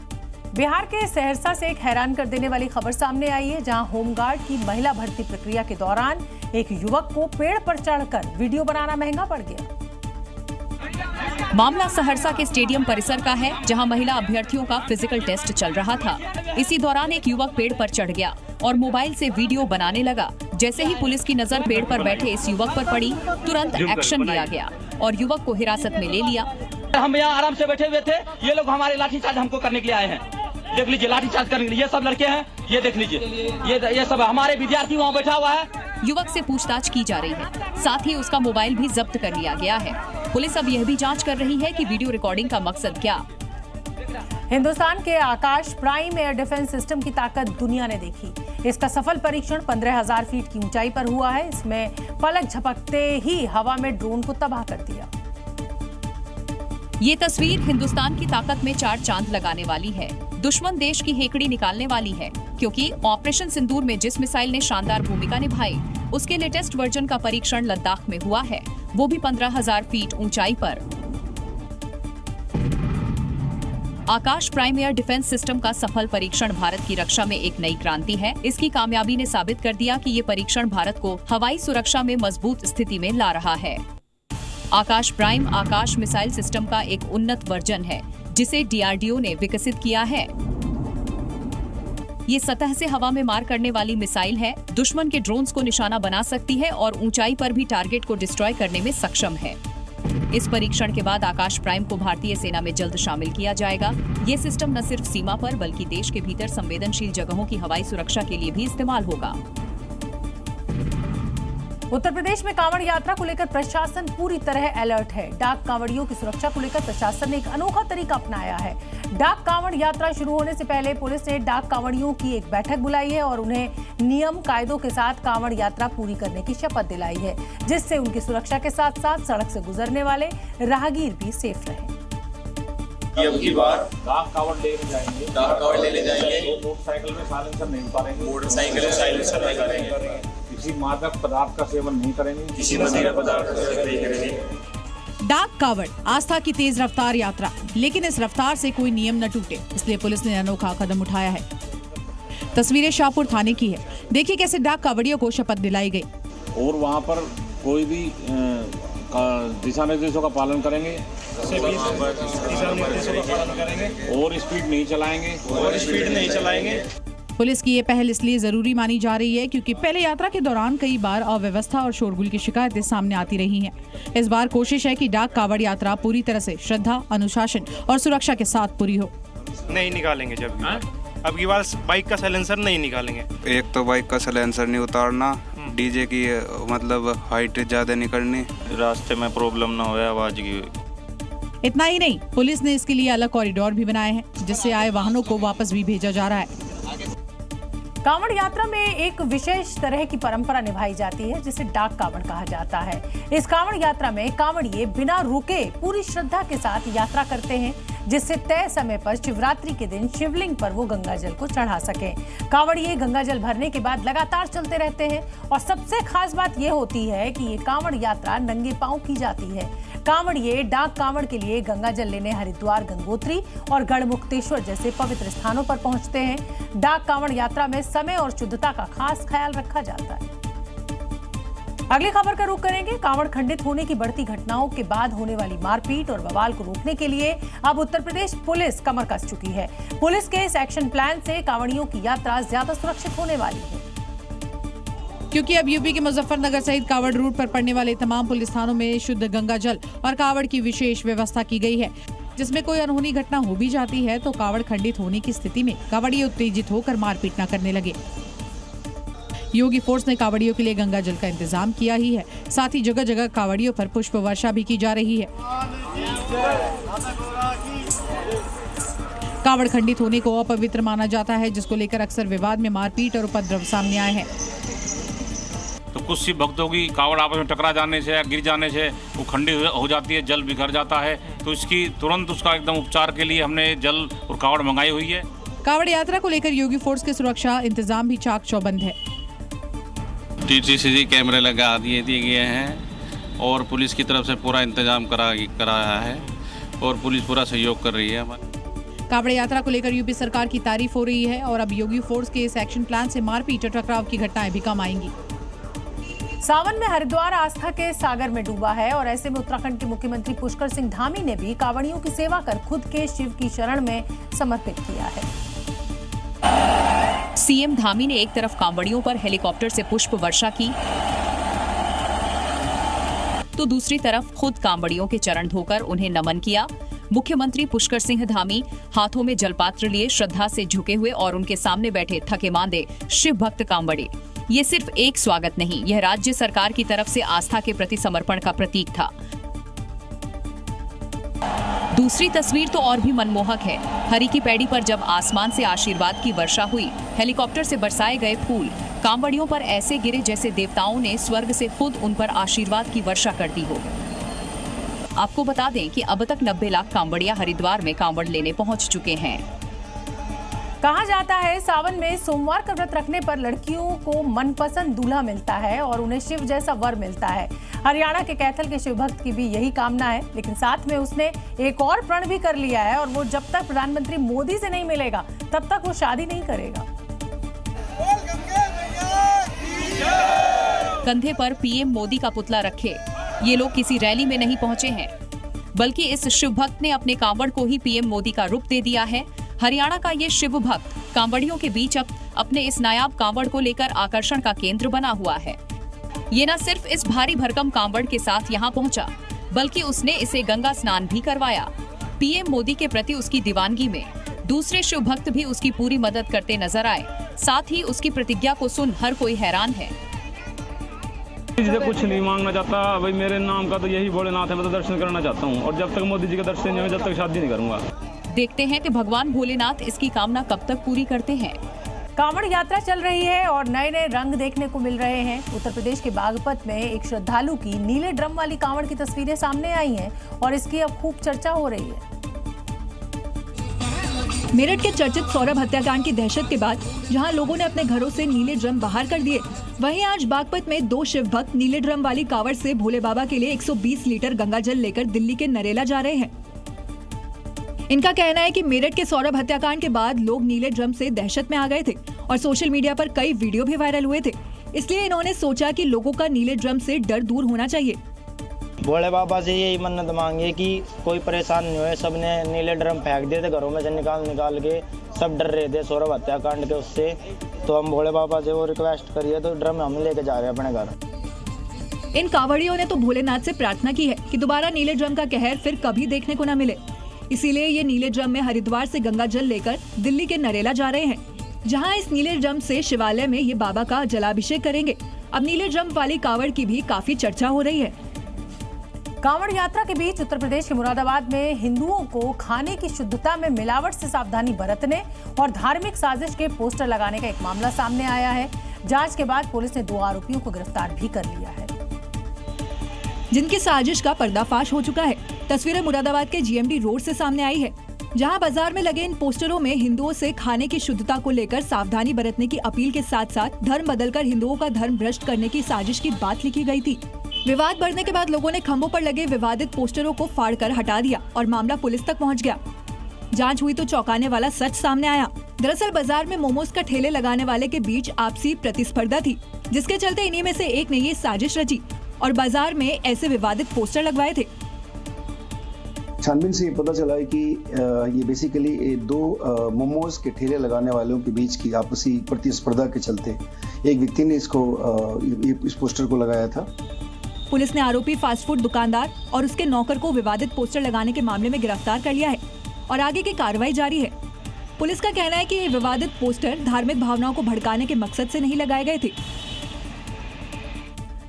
बिहार के सहरसा से एक हैरान कर देने वाली खबर सामने आई है, जहां होमगार्ड की महिला भर्ती प्रक्रिया के दौरान एक युवक को पेड़ पर चढ़कर वीडियो बनाना महंगा पड़ गया। मामला सहरसा के स्टेडियम परिसर का है, जहां महिला अभ्यर्थियों का फिजिकल टेस्ट चल रहा था। इसी दौरान एक युवक पेड़ पर चढ़ गया और मोबाइल से वीडियो बनाने लगा। जैसे ही पुलिस की नजर पेड़ पर बैठे इस युवक पर पड़ी, तुरंत एक्शन लिया गया और युवक को हिरासत में ले लिया। हम यहाँ आराम से बैठे हुए थे, ये लोग हमारे लाठीचार्ज हमको करने के लिए आए हैं। देख लीजिए, लाठीचार्ज करने के लिए ये सब लड़के हैं, ये देख लीजिए, ये सब हमारे विद्यार्थी वहाँ बैठा हुआ है। युवक से पूछताछ की जा रही है, साथ ही उसका मोबाइल भी जब्त कर लिया गया है। पुलिस अब यह भी जांच कर रही है कि वीडियो रिकॉर्डिंग का मकसद क्या। हिंदुस्तान के आकाश प्राइम एयर डिफेंस सिस्टम की ताकत दुनिया ने देखी। इसका सफल परीक्षण 15,000 फीट की ऊंचाई पर हुआ है। इसमें पलक झपकते ही हवा में ड्रोन को तबाह कर दिया। ये तस्वीर हिंदुस्तान की ताकत में 4 चांद लगाने वाली है। दुश्मन देश की हेकड़ी निकालने वाली है, क्योंकि ऑपरेशन सिंदूर में जिस मिसाइल ने शानदार भूमिका निभाई, उसके लेटेस्ट वर्जन का परीक्षण लद्दाख में हुआ है, वो भी 15,000 फीट ऊंचाई पर। आकाश प्राइम एयर डिफेंस सिस्टम का सफल परीक्षण भारत की रक्षा में एक नई क्रांति है। इसकी कामयाबी ने साबित कर दिया कि ये परीक्षण भारत को हवाई सुरक्षा में मजबूत स्थिति में ला रहा है। आकाश प्राइम आकाश मिसाइल सिस्टम का एक उन्नत वर्जन है, जिसे डीआरडीओ ने विकसित किया है। ये सतह से हवा में मार करने वाली मिसाइल है, दुश्मन के ड्रोन्स को निशाना बना सकती है और ऊंचाई पर भी टारगेट को डिस्ट्रॉय करने में सक्षम है। इस परीक्षण के बाद आकाश प्राइम को भारतीय सेना में जल्द शामिल किया जाएगा। ये सिस्टम न सिर्फ सीमा पर बल्कि देश के भीतर संवेदनशील जगहों की हवाई सुरक्षा के लिए भी इस्तेमाल होगा। उत्तर प्रदेश में कांवड़ यात्रा को लेकर प्रशासन पूरी तरह अलर्ट है। डाक कांवड़ियों की सुरक्षा को लेकर प्रशासन ने एक अनोखा तरीका अपनाया है। डाक कांवड़ यात्रा शुरू होने से पहले पुलिस ने डाक कांवड़ियों की एक बैठक बुलाई है और उन्हें नियम कायदों के साथ कांवड़ यात्रा पूरी करने की शपथ दिलाई है, जिससे उनकी सुरक्षा के साथ साथ सड़क से गुजरने वाले राहगीर भी सेफ रहे। अब की बार डाक कांवड़ ले जाएंगे, डाक कांवड़ ले जाएंगे। मोटरसाइकिल में साइलेंसर नहीं उतारेंगे, मोटरसाइकिल में साइलेंसर नहीं करेंगे, किसी मादक पदार्थ का सेवन नहीं करेंगे, किसी मादक पदार्थ का सेवन नहीं करेंगे। डाक कांवड़ आस्था की तेज रफ्तार यात्रा, लेकिन इस रफ्तार से कोई नियम न टूटे, इसलिए पुलिस ने अनोखा कदम उठाया है। तस्वीरें शाहपुर थाने की है। देखिए कैसे डाक कांवड़ियों को शपथ दिलाई गई। और वहाँ पर कोई भी दिशा निर्देशों का पालन करेंगे, और स्पीड नहीं चलाएंगे। पुलिस की ये पहल इसलिए जरूरी मानी जा रही है क्योंकि पहले यात्रा के दौरान कई बार अव्यवस्था और शोरगुल की शिकायतें सामने आती रही हैं। इस बार कोशिश है कि डाक कांवड़ यात्रा पूरी तरह से श्रद्धा, अनुशासन और सुरक्षा के साथ पूरी हो। नहीं निकालेंगे, जब अब की बार बाइक का साइलेंसर नहीं निकालेंगे। एक तो बाइक का साइलेंसर नहीं उतारना, डीजे की मतलब हाइट ज्यादा नहीं करनी, रास्ते में प्रॉब्लम ना हो आवाज की। इतना ही नहीं, पुलिस ने इसके लिए अलग कॉरिडोर भी बनाए हैं, जिससे आए वाहनों को वापस भी भेजा जा रहा है। कांवड़ यात्रा में एक विशेष तरह की परंपरा निभाई जाती है, जिसे डाक कांवड़ कहा जाता है। इस कांवड़ यात्रा में कांवड़िए बिना रुके पूरी श्रद्धा के साथ यात्रा करते हैं, जिससे तय समय पर शिवरात्रि के दिन शिवलिंग पर वो गंगा जल को चढ़ा सकें। कांवड़िए गंगा जल भरने के बाद लगातार चलते रहते हैं और सबसे खास बात ये होती है कि ये कांवड़ यात्रा नंगे पांव की जाती है। कांवड़िए डाक कांवड़ के लिए गंगा जल लेने हरिद्वार, गंगोत्री और गढ़मुक्तेश्वर जैसे पवित्र स्थानों पर पहुंचते हैं। डाक कांवड़ यात्रा में समय और शुद्धता का खास ख्याल रखा जाता है। अगली खबर का रुख करेंगे। कांवड़ खंडित होने की बढ़ती घटनाओं के बाद होने वाली मारपीट और बवाल को रोकने के लिए अब उत्तर प्रदेश पुलिस कमर कस चुकी है। पुलिस के इस एक्शन प्लान से कांवड़ियों की यात्रा ज्यादा सुरक्षित होने वाली है, क्योंकि अब यूपी के मुजफ्फरनगर सहित कांवड़ रूट पर पड़ने वाले तमाम पुलिस थानों में शुद्ध गंगा जल और कांवड़ की विशेष व्यवस्था की गई है, जिसमें कोई अनहोनी घटना हो भी जाती है तो कांवड़ खंडित होने की स्थिति में कांवड़िए उत्तेजित होकर मारपीट न करने लगे। योगी फोर्स ने कांवड़ियों के लिए गंगा जल का इंतजाम किया ही है। साथ ही जगह जगह कांवड़ियों पर पुष्प वर्षा भी की जा रही है। कांवड़ खंडित होने को अपवित्र माना जाता है, जिसको लेकर अक्सर विवाद में मारपीट और उपद्रव सामने आए हैं। तो कुछ सी भक्तों की कावड़ आपस में टकरा जाने से या गिर जाने से वो खंडित हो जाती है, जल बिखर जाता है। तो इसकी तुरंत उसका एकदम उपचार के लिए हमने जल और कावड़ मंगाई हुई है। कावड़ यात्रा को लेकर योगी फोर्स के सुरक्षा इंतजाम भी चाक चौबंद है। TTCC कैमरे लगा दिए गए हैं और पुलिस की तरफ से पूरा इंतजाम कराया है और पुलिस पूरा सहयोग कर रही है हमारे। कावड़ यात्रा को लेकर यूपी सरकार की तारीफ हो रही है और अब योगी फोर्स के इस एक्शन प्लान से मारपीट और टकराव की घटनाएं भी कम आएंगी। सावन में हरिद्वार आस्था के सागर में डूबा है और ऐसे में उत्तराखंड के मुख्यमंत्री पुष्कर सिंह धामी ने भी कांवड़ियों की सेवा कर खुद के शिव की शरण में समर्पित किया है। सीएम धामी ने एक तरफ कांवड़ियों पर हेलीकॉप्टर से पुष्प वर्षा की, तो दूसरी तरफ खुद कांवड़ियों के चरण धोकर उन्हें नमन किया। मुख्यमंत्री पुष्कर सिंह धामी हाथों में जलपात्र लिए श्रद्धा से झुके हुए और उनके सामने बैठे थके मांदे शिव भक्त कांवड़े। ये सिर्फ एक स्वागत नहीं, यह राज्य सरकार की तरफ से आस्था के प्रति समर्पण का प्रतीक था। दूसरी तस्वीर तो और भी मनमोहक है। हरि की पैड़ी पर जब आसमान से आशीर्वाद की वर्षा हुई, हेलीकॉप्टर से बरसाए गए फूल कांवड़ियों पर ऐसे गिरे जैसे देवताओं ने स्वर्ग से खुद उन पर आशीर्वाद की वर्षा कर दी हो। आपको बता दें कि अब तक 90 लाख कांवड़िया हरिद्वार में कांवड़ लेने पहुंच चुके हैं। कहा जाता है सावन में सोमवार का व्रत रखने पर लड़कियों को मनपसंद दूल्हा मिलता है और उन्हें शिव जैसा वर मिलता है। हरियाणा के कैथल के शिव भक्त की भी यही कामना है, लेकिन साथ में उसने एक और प्रण भी कर लिया है और वो जब तक प्रधानमंत्री मोदी से नहीं मिलेगा तब तक वो शादी नहीं करेगा। कंधे पर पीएम मोदी का पुतला रखे ये लोग किसी रैली में नहीं पहुंचे हैं, बल्कि इस शिव भक्त ने अपने कांवड़ को ही पीएम मोदी का रूप दे दिया है। हरियाणा का ये शिव भक्त कांवड़ियों के बीच अब अपने इस नायाब कांवड़ को लेकर आकर्षण का केंद्र बना हुआ है। ये न सिर्फ इस भारी भरकम कांवड़ के साथ यहाँ पहुँचा, बल्कि उसने इसे गंगा स्नान भी करवाया। पीएम मोदी के प्रति उसकी दीवानगी में दूसरे शिव भक्त भी उसकी पूरी मदद करते नजर आए। साथ ही उसकी प्रतिज्ञा को सुन हर कोई हैरान है। मुझे कुछ नहीं मांगना चाहता भाई, मेरे नाम का तो यही भोलेनाथ है, मैं तो दर्शन करना चाहता हूँ और जब तक मोदी जी का दर्शन नहीं हो जब तक शादी नहीं करूंगा। देखते हैं कि भगवान भोलेनाथ इसकी कामना कब तक पूरी करते हैं। कांवड़ यात्रा चल रही है और नए नए रंग देखने को मिल रहे हैं। उत्तर प्रदेश के बागपत में एक श्रद्धालु की नीले ड्रम वाली कांवड़ की तस्वीरें सामने आई हैं और इसकी अब खूब चर्चा हो रही है। मेरठ के चर्चित सौरभ हत्याकांड की दहशत के बाद जहां लोगों ने अपने घरों से नीले ड्रम बाहर कर दिए, वहीं आज बागपत में 2 शिव भक्त नीले ड्रम वाली कांवड़ से भोले बाबा के लिए 120 लीटर गंगा जल लेकर दिल्ली के नरेला जा रहे हैं। इनका कहना है कि मेरठ के सौरभ हत्याकांड के बाद लोग नीले ड्रम से दहशत में आ गए थे और सोशल मीडिया पर कई वीडियो भी वायरल हुए थे, इसलिए इन्होंने सोचा कि लोगों का नीले ड्रम से डर दूर होना चाहिए। भोले बाबा से यही मन्नत मांगी कि कोई परेशान नहीं हुए। सबने नीले ड्रम फेंक दिए थे घरों में से निकाल के, सब डर रहे थे सौरभ हत्याकांड के उससे। तो हम भोले बाबा से वो रिक्वेस्ट करिए तो ड्रम हम लेके जा रहे हैं अपने घर। इन कांवड़ियों ने तो भोलेनाथ से प्रार्थना की है कि दोबारा नीले ड्रम का कहर फिर कभी देखने को न मिले, इसीलिए ये नीले ड्रम में हरिद्वार से गंगा जल लेकर दिल्ली के नरेला जा रहे हैं, जहां इस नीले ड्रम से शिवालय में ये बाबा का जलाभिषेक करेंगे। अब नीले ड्रम वाली कांवड़ की भी काफी चर्चा हो रही है। कांवड़ यात्रा के बीच उत्तर प्रदेश के मुरादाबाद में हिंदुओं को खाने की शुद्धता में मिलावट से सावधानी बरतने और धार्मिक साजिश के पोस्टर लगाने का एक मामला सामने आया है। जांच के बाद पुलिस ने 2 आरोपियों को गिरफ्तार भी कर लिया है, जिनकी साजिश का पर्दाफाश हो चुका है। तस्वीरें मुरादाबाद के GMD रोड से सामने आई है, जहां बाजार में लगे इन पोस्टरों में हिंदुओं से खाने की शुद्धता को लेकर सावधानी बरतने की अपील के साथ साथ धर्म बदलकर हिंदुओं का धर्म भ्रष्ट करने की साजिश की बात लिखी गई थी। विवाद बढ़ने के बाद लोगों ने खंभों पर लगे विवादित पोस्टरों को फाड़कर हटा दिया और मामला पुलिस तक पहुंच गया। जांच हुई तो चौंकाने वाला सच सामने आया। दरअसल बाजार में मोमोज का ठेले लगाने वाले के बीच आपसी प्रतिस्पर्धा थी, जिसके चलते इन्हीं में से एक ने ये साजिश रची और बाजार में ऐसे विवादित पोस्टर लगवाए थे। छानबीन से ये पता चला है कि ये बेसिकली 2 मोमोज के ठेले लगाने वालों के बीच की आपसी प्रतिस्पर्धा के चलते एक व्यक्ति ने इस पोस्टर को लगाया था। पुलिस ने आरोपी फास्ट फूड दुकानदार और उसके नौकर को विवादित पोस्टर लगाने के मामले में गिरफ्तार कर लिया है और आगे की कार्रवाई जारी है। पुलिस का कहना है कि ये विवादित पोस्टर धार्मिक भावनाओं को भड़काने के मकसद से नहीं लगाए गए थे।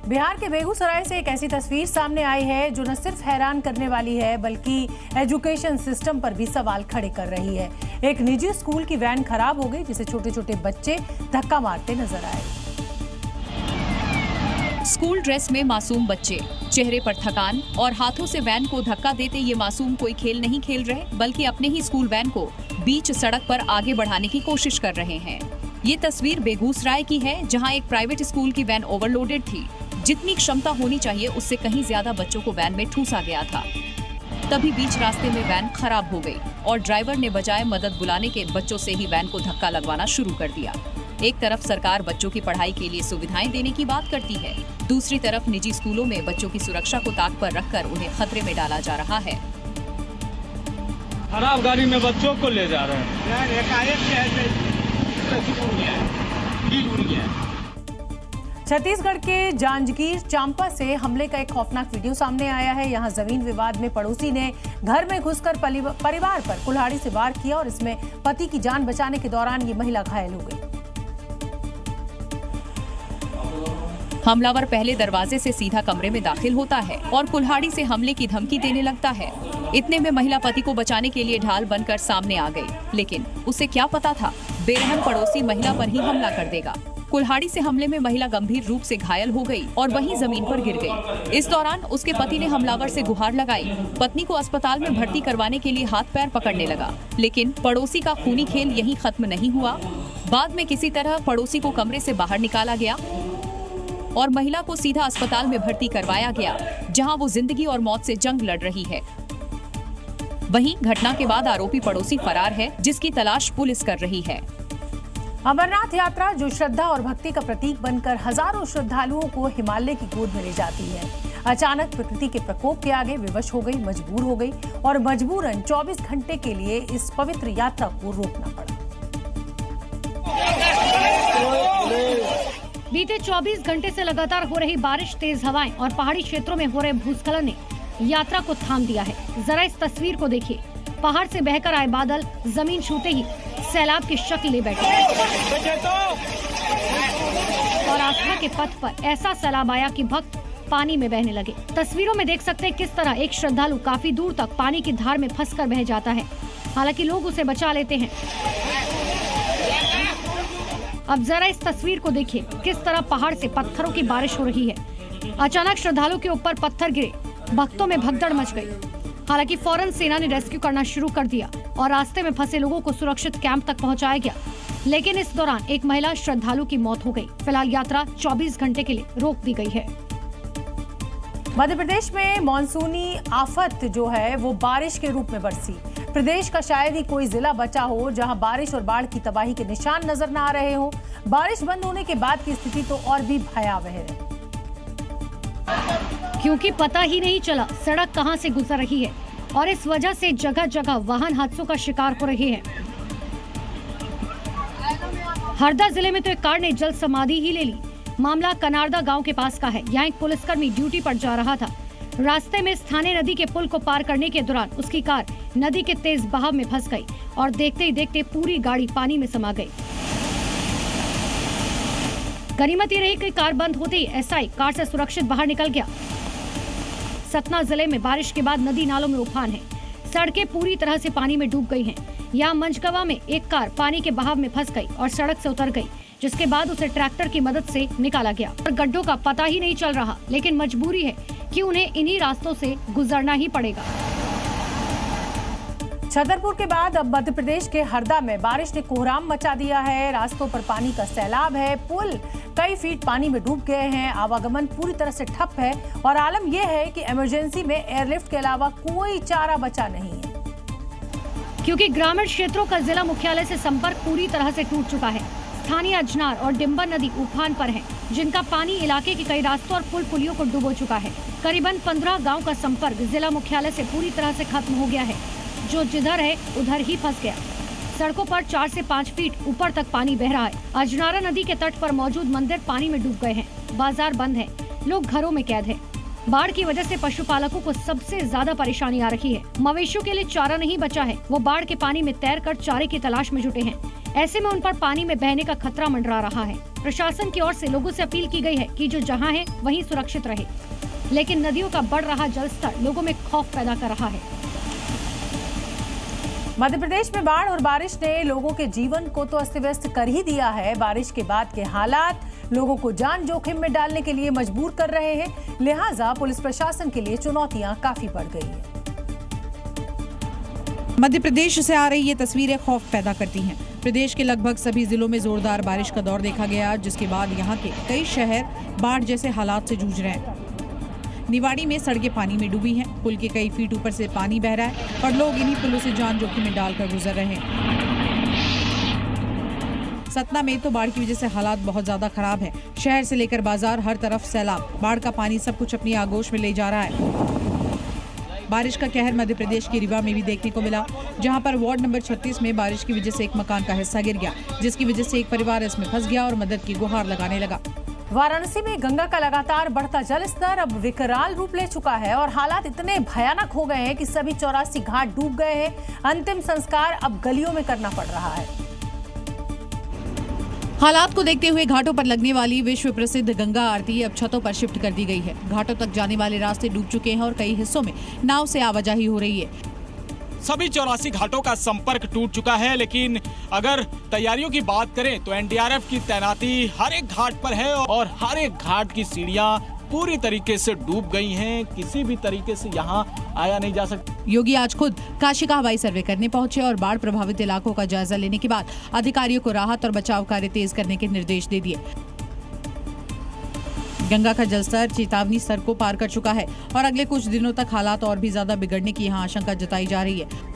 बिहार के बेगूसराय से एक ऐसी तस्वीर सामने आई है जो न सिर्फ हैरान करने वाली है बल्कि एजुकेशन सिस्टम पर भी सवाल खड़े कर रही है। एक निजी स्कूल की वैन खराब हो गई जिसे छोटे छोटे बच्चे धक्का मारते नजर आए। स्कूल ड्रेस में मासूम बच्चे, चेहरे पर थकान और हाथों से वैन को धक्का देते ये मासूम कोई खेल नहीं खेल रहे बल्कि अपने ही स्कूल वैन को बीच सड़क पर आगे बढ़ाने की कोशिश कर रहे हैं। ये तस्वीर बेगूसराय की है जहां एक प्राइवेट स्कूल की वैन ओवरलोडेड थी। जितनी क्षमता होनी चाहिए उससे कहीं ज्यादा बच्चों को वैन में ठूसा गया था। तभी बीच रास्ते में वैन खराब हो गई और ड्राइवर ने बजाय मदद बुलाने के बच्चों से ही वैन को धक्का लगवाना शुरू कर दिया। एक तरफ सरकार बच्चों की पढ़ाई के लिए सुविधाएं देने की बात करती है, दूसरी तरफ निजी स्कूलों में बच्चों की सुरक्षा को ताक पर रखकर उन्हें खतरे में डाला जा रहा है। खराब गाड़ी में बच्चों को ले जा रहे हैं। छत्तीसगढ़ के जांजगीर चांपा से हमले का एक खौफनाक वीडियो सामने आया है। यहां जमीन विवाद में पड़ोसी ने घर में घुसकर परिवार पर कुल्हाड़ी से वार किया और इसमें पति की जान बचाने के दौरान ये महिला घायल हो गई। हमलावर पहले दरवाजे से सीधा कमरे में दाखिल होता है और कुल्हाड़ी से हमले की धमकी देने लगता है। इतने में महिला पति को बचाने के लिए ढाल बनकर सामने आ गई, लेकिन उसे क्या पता था बेरहम पड़ोसी महिला पर ही हमला कर देगा। कुल्हाड़ी से हमले में महिला गंभीर रूप से घायल हो गई और वहीं जमीन पर गिर गई। इस दौरान उसके पति ने हमलावर से गुहार लगाई। पत्नी को अस्पताल में भर्ती करवाने के लिए हाथ पैर पकड़ने लगा, लेकिन पड़ोसी का खूनी खेल यहीं खत्म नहीं हुआ। बाद में किसी तरह पड़ोसी को कमरे से बाहर निकाला गया और महिला को सीधा अस्पताल में भर्ती करवाया गया, जहां वो जिंदगी और मौत से जंग लड़ रही है। वहीं घटना के बाद आरोपी पड़ोसी फरार है, जिसकी तलाश पुलिस कर रही है। अमरनाथ यात्रा जो श्रद्धा और भक्ति का प्रतीक बनकर हजारों श्रद्धालुओं को हिमालय की गोद में ले जाती है, अचानक प्रकृति के प्रकोप के आगे विवश हो गई, मजबूर हो गई और मजबूरन 24 घंटे के लिए इस पवित्र यात्रा को रोकना पड़ा। बीते 24 घंटे से लगातार हो रही बारिश, तेज हवाएं और पहाड़ी क्षेत्रों में हो रहे भूस्खलन ने यात्रा को थाम दिया है। जरा इस तस्वीर को देखिए। पहाड़ से बहकर आए बादल जमीन छूते ही सैलाब की शक्ल ले बैठे और आस्था के पथ पर ऐसा सैलाब आया कि भक्त पानी में बहने लगे। तस्वीरों में देख सकते हैं किस तरह एक श्रद्धालु काफी दूर तक पानी की धार में फंसकर बह जाता है। हालांकि लोग उसे बचा लेते हैं। अब जरा इस तस्वीर को देखिए, किस तरह पहाड़ से पत्थरों की बारिश हो रही है। अचानक श्रद्धालु के ऊपर पत्थर गिरे, भक्तों में भगदड़ मच गई। हालांकि फौरन सेना ने रेस्क्यू करना शुरू कर दिया और रास्ते में फंसे लोगों को सुरक्षित कैंप तक पहुंचाया गया, लेकिन इस दौरान एक महिला श्रद्धालु की मौत हो गई। फिलहाल यात्रा 24 घंटे के लिए रोक दी गई है। मध्य प्रदेश में मानसूनी आफत जो है वो बारिश के रूप में बरसी। प्रदेश का शायद ही कोई जिला बचा हो जहां बारिश और बाढ़ की तबाही के निशान नजर न आ रहे हो। बारिश बंद होने के बाद की स्थिति तो और भी भयावह है, क्योंकि पता ही नहीं चला सड़क कहां से गुजर रही है और इस वजह से जगह जगह वाहन हादसों का शिकार हो रहे हैं। हरदा जिले में तो एक कार ने जल समाधि ही ले ली। मामला कनारदा गांव के पास का है। यहाँ एक पुलिसकर्मी ड्यूटी पर जा रहा था। रास्ते में स्थानीय नदी के पुल को पार करने के दौरान उसकी कार नदी के तेज बहाव में फंस गई और देखते ही देखते पूरी गाड़ी पानी में समा गई। गनीमत ये रही कि कार बंद होते ही एसआई कार से सुरक्षित बाहर निकल गया। सतना जिले में बारिश के बाद नदी नालों में उफान है। सड़कें पूरी तरह से पानी में डूब गई हैं। यहाँ मंझगवा में एक कार पानी के बहाव में फंस गई और सड़क से उतर गई, जिसके बाद उसे ट्रैक्टर की मदद से निकाला गया और गड्ढों का पता ही नहीं चल रहा, लेकिन मजबूरी है कि उन्हें इन्हीं रास्तों से गुजरना ही पड़ेगा। छतरपुर के बाद अब मध्य प्रदेश के हरदा में बारिश ने कोहराम मचा दिया है। रास्तों पर पानी का सैलाब है, पुल कई फीट पानी में डूब गए हैं, आवागमन पूरी तरह से ठप है और आलम यह है कि इमरजेंसी में एयरलिफ्ट के अलावा कोई चारा बचा नहीं है, क्योंकि ग्रामीण क्षेत्रों का जिला मुख्यालय से संपर्क पूरी तरह से टूट चुका है। स्थानीय अजनार और डिम्बर नदी उफान पर है, जिनका पानी इलाके के कई रास्तों और पुल पुलियों को डुबो चुका है। करीबन 15 गाँव का संपर्क जिला मुख्यालय से पूरी तरह से खत्म हो गया है। जो जिधर है उधर ही फंस गया। सड़कों पर 4 से 5 फीट ऊपर तक पानी बह रहा है। अजनारा नदी के तट पर मौजूद मंदिर पानी में डूब गए हैं। बाजार बंद है, लोग घरों में कैद हैं। बाढ़ की वजह से पशुपालकों को सबसे ज्यादा परेशानी आ रही है। मवेशियों के लिए चारा नहीं बचा है, वो बाढ़ के पानी में तैरकर चारे की तलाश में जुटे हैं। ऐसे में उन पर पानी में बहने का खतरा मंडरा रहा है। प्रशासन की ओर से लोगों से अपील की गई है कि जो जहां है वहीं सुरक्षित रहे, लेकिन नदियों का बढ़ रहा जलस्तर लोगों में खौफ पैदा कर रहा है। मध्य प्रदेश में बाढ़ और बारिश ने लोगों के जीवन को तो अस्त व्यस्त कर ही दिया है। बारिश के बाद के हालात लोगों को जान जोखिम में डालने के लिए मजबूर कर रहे हैं, लिहाजा पुलिस प्रशासन के लिए चुनौतियां काफी बढ़ गई हैं। मध्य प्रदेश से आ रही ये तस्वीरें खौफ पैदा करती हैं। प्रदेश के लगभग सभी जिलों में जोरदार बारिश का दौर देखा गया, जिसके बाद यहाँ के कई शहर बाढ़ जैसे हालात से जूझ रहे हैं। निवाड़ी में सड़कें पानी में डूबी हैं, पुल के कई फीट ऊपर से पानी बह रहा है और लोग इन्हीं पुलों से जान जोखिम में डालकर गुजर रहे हैं। सतना में तो बाढ़ की वजह से हालात बहुत ज्यादा खराब हैं। शहर से लेकर बाजार हर तरफ सैलाब, बाढ़ का पानी सब कुछ अपनी आगोश में ले जा रहा है। बारिश का कहर मध्य प्रदेश के रीवा में भी देखने को मिला, जहां पर वार्ड नंबर 36 में बारिश की वजह से एक मकान का हिस्सा गिर गया, जिसकी वजह से एक परिवार इसमें फंस गया और मदद की गुहार लगाने लगा। वाराणसी में गंगा का लगातार बढ़ता जल स्तर अब विकराल रूप ले चुका है और हालात इतने भयानक हो गए हैं कि सभी 84 घाट डूब गए हैं। अंतिम संस्कार अब गलियों में करना पड़ रहा है। हालात को देखते हुए घाटों पर लगने वाली विश्व प्रसिद्ध गंगा आरती अब छतों पर शिफ्ट कर दी गई है। घाटों तक जाने वाले रास्ते डूब चुके हैं और कई हिस्सों में नाव से आवाजाही हो रही है। सभी 84 घाटों का संपर्क टूट चुका है, लेकिन अगर तैयारियों की बात करें तो एनडीआरएफ की तैनाती हर एक घाट पर है और हर एक घाट की सीढ़ियां पूरी तरीके से डूब गई हैं। किसी भी तरीके से यहां आया नहीं जा सकता। योगी आज खुद काशी का हवाई सर्वे करने पहुंचे और बाढ़ प्रभावित इलाकों का जायजा लेने के बाद अधिकारियों को राहत और बचाव कार्य तेज करने के निर्देश दे दिए। गंगा का जलस्तर चेतावनी स्तर को पार कर चुका है और अगले कुछ दिनों तक हालात और भी ज्यादा बिगड़ने की यहाँ आशंका जताई जा रही है।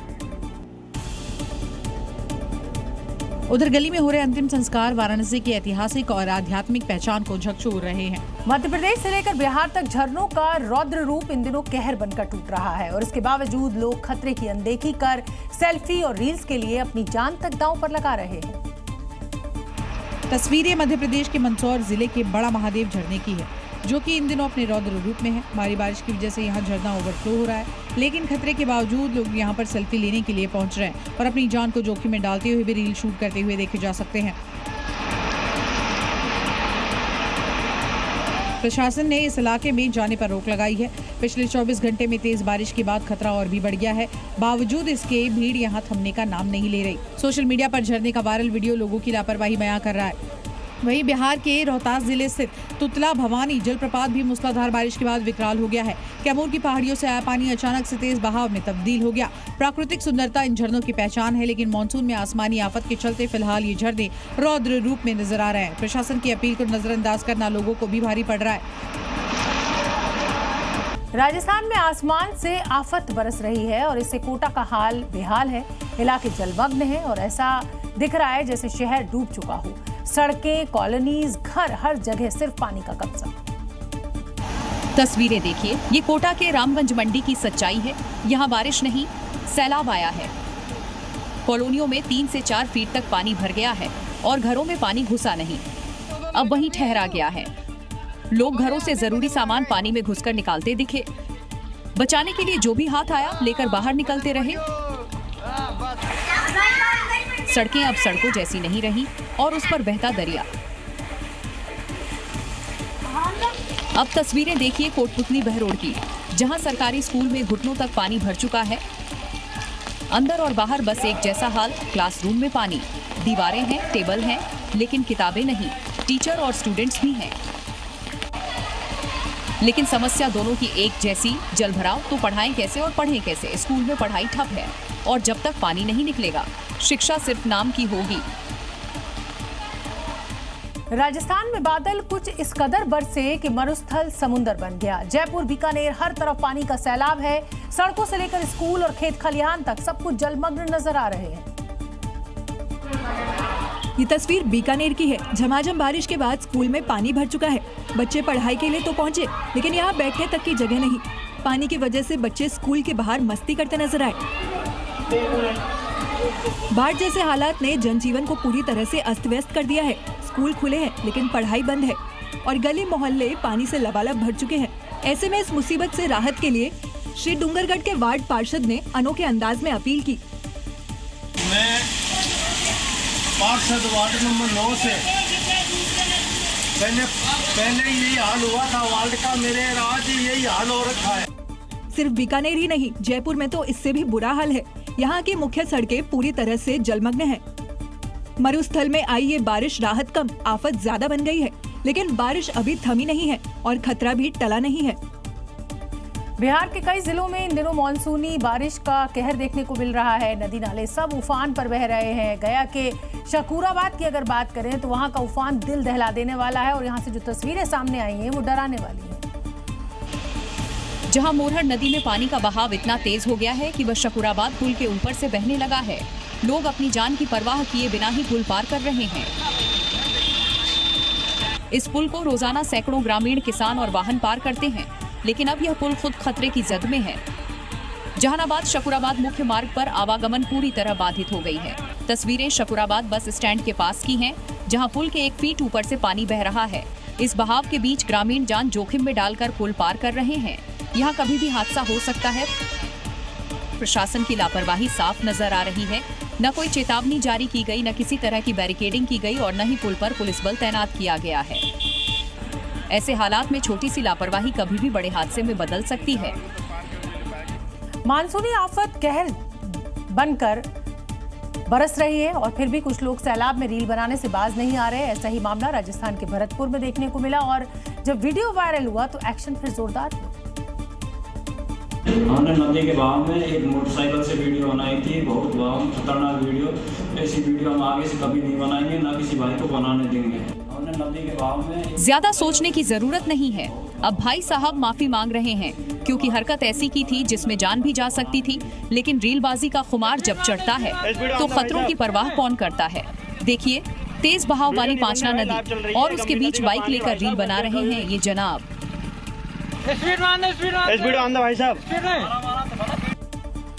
उधर गली में हो रहे अंतिम संस्कार वाराणसी की ऐतिहासिक और आध्यात्मिक पहचान को झकझोर रहे हैं। मध्य प्रदेश से लेकर बिहार तक झरनों का रौद्र रूप इन दिनों कहर बनकर टूट रहा है और इसके बावजूद लोग खतरे की अनदेखी कर सेल्फी और रील्स के लिए अपनी जान तक दांव पर लगा रहे हैं। तस्वीरें मध्य प्रदेश के मंदसौर जिले के बड़ा महादेव झरने की है, जो कि इन दिनों अपने रौद्र रूप में है। भारी बारिश की वजह से यहाँ झरना ओवरफ्लो हो रहा है, लेकिन खतरे के बावजूद लोग यहाँ पर सेल्फी लेने के लिए पहुंच रहे हैं और अपनी जान को जोखिम में डालते हुए भी रील शूट करते हुए देखे जा सकते हैं। प्रशासन ने इस इलाके में जाने पर रोक लगाई है। पिछले 24 घंटे में तेज बारिश के बाद खतरा और भी बढ़ गया है। बावजूद इसके भीड़ यहां थमने का नाम नहीं ले रही। सोशल मीडिया पर झरने का वायरल वीडियो लोगों की लापरवाही बयां कर रहा है। वहीं बिहार के रोहतास जिले स्थित तुतला भवानी जलप्रपात भी मूसलाधार बारिश के बाद विकराल हो गया है। कैमूर की पहाड़ियों से आया पानी अचानक से तेज बहाव में तब्दील हो गया। प्राकृतिक सुंदरता इन झरनों की पहचान है, लेकिन मानसून में आसमानी आफत के चलते फिलहाल ये झरने रौद्र रूप में नजर आ रहे हैं। प्रशासन की अपील को नजरअंदाज करना लोगों को भी भारी पड़ रहा है। राजस्थान में आसमान से आफत बरस रही है और इससे कोटा का हाल बेहाल है। इलाके जलमग्न हैं और ऐसा दिख रहा है जैसे शहर डूब चुका हो। सड़कें, कॉलोनीज, घर, हर जगह सिर्फ पानी का कब्जा। तस्वीरें देखिए, ये कोटा के रामगंज मंडी की सच्चाई है। यहाँ बारिश नहीं, सैलाब आया है। कॉलोनियों में 3 से 4 फीट तक पानी भर गया है और घरों में पानी घुसा नहीं, अब वहीं ठहरा गया है। लोग घरों से जरूरी सामान पानी में घुसकर निकालते दिखे। बचाने के लिए जो भी हाथ आया लेकर बाहर निकलते रहे। सड़कें अब सड़कों जैसी नहीं रही और उस पर बहता दरिया। अब तस्वीरें देखिए कोटपुतली बहरोड की, जहां सरकारी स्कूल में घुटनों तक पानी भर चुका है। अंदर और बाहर बस एक जैसा हाल। क्लासरूम में पानी, दीवारें हैं, टेबल हैं, लेकिन किताबें नहीं। टीचर और स्टूडेंट्स भी हैं, लेकिन समस्या दोनों की एक जैसी। जल भराव तो पढ़ाएं कैसे और पढ़ें कैसे। स्कूल में पढ़ाई ठप है और जब तक पानी नहीं निकलेगा शिक्षा सिर्फ नाम की होगी। राजस्थान में बादल कुछ इस कदर बरसे कि मरुस्थल समुंदर बन गया। जयपुर, बीकानेर, हर तरफ पानी का सैलाब है। सड़कों से लेकर स्कूल और खेत खलिहान तक सब कुछ जलमग्न नजर आ रहे हैं। ये तस्वीर बीकानेर की है। झमाझम बारिश के बाद स्कूल में पानी भर चुका है। बच्चे पढ़ाई के लिए तो पहुंचे, लेकिन यहाँ बैठने तक की जगह नहीं। पानी की वजह से बच्चे स्कूल के बाहर मस्ती करते नजर आए। बाढ़ जैसे हालात ने जनजीवन को पूरी तरह से अस्त व्यस्त कर दिया है। स्कूल खुले हैं, लेकिन पढ़ाई बंद है और गली मोहल्ले पानी से लबालब भर चुके हैं। ऐसे में इस मुसीबत से राहत के लिए श्री डूंगरगढ़ के वार्ड पार्षद ने अनोखे अंदाज में अपील की। पार्षद वार्ड नंबर 9 से पहले यही हाल हुआ था वार्ड का, मेरे आज यही हाल हो रखा है। सिर्फ बीकानेर ही नहीं, जयपुर में तो इससे भी बुरा हाल है। यहाँ की मुख्य सड़कें पूरी तरह से जलमग्न हैं। मरुस्थल में आई ये बारिश राहत कम आफत ज्यादा बन गई है, लेकिन बारिश अभी थमी नहीं है और खतरा भी टला नहीं है। बिहार के कई जिलों में इन दिनों मानसूनी बारिश का कहर देखने को मिल रहा है। नदी नाले सब उफान पर बह रहे हैं। गया के शकूराबाद की अगर बात करें तो वहां का उफान दिल दहला देने वाला है और यहां से जो तस्वीरें सामने आई हैं वो डराने वाली हैं। जहां मोरहर नदी में पानी का बहाव इतना तेज हो गया है कि वह शकूराबाद पुल के ऊपर से बहने लगा है। लोग अपनी जान की परवाह किए बिना ही पुल पार कर रहे हैं। इस पुल को रोजाना सैकड़ों ग्रामीण, किसान और वाहन पार करते हैं, लेकिन अब यह पुल खुद खतरे की जद में है। जहानाबाद शकूराबाद मुख्य मार्ग पर आवागमन पूरी तरह बाधित हो गई है। तस्वीरें शकूराबाद बस स्टैंड के पास की हैं, जहां पुल के 1 फीट ऊपर से पानी बह रहा है। इस बहाव के बीच ग्रामीण जान जोखिम में डालकर पुल पार कर रहे हैं। यहाँ कभी भी हादसा हो सकता है। प्रशासन की लापरवाही साफ नजर आ रही है। न कोई चेतावनी जारी की गई, न किसी तरह की बैरिकेडिंग की गई और न ही पुल पर पुलिस बल तैनात किया गया है। ऐसे हालात में छोटी सी लापरवाही कभी भी बड़े हादसे में बदल सकती है। मानसूनी आफत कहर बनकर बरस रही है और फिर भी कुछ लोग सैलाब में रील बनाने से बाज नहीं आ रहे। ऐसा ही मामला राजस्थान के भरतपुर में देखने को मिला और जब वीडियो वायरल हुआ तो एक्शन फिर जोरदार हुआ। हमने नदी के बहाव में एक मोटरसाइकिल से वीडियो बनाई थी, बहुत खतरनाक वीडियो। ऐसी वीडियो हम आगे से कभी नहीं बनाएंगे, ना किसी भाई को बनाने देंगे। हमने नदी के बहाव में ज्यादा सोचने की जरूरत नहीं है। अब भाई साहब माफी मांग रहे हैं, क्योंकि हरकत ऐसी की थी जिसमें जान भी जा सकती थी। लेकिन रीलबाजी का खुमार जब चढ़ता है तो खतरों की परवाह कौन करता है। देखिए, तेज बहाव वाली पांचना नदी और उसके बीच बाइक लेकर रील बना रहे हैं ये जनाब। भाई साहब।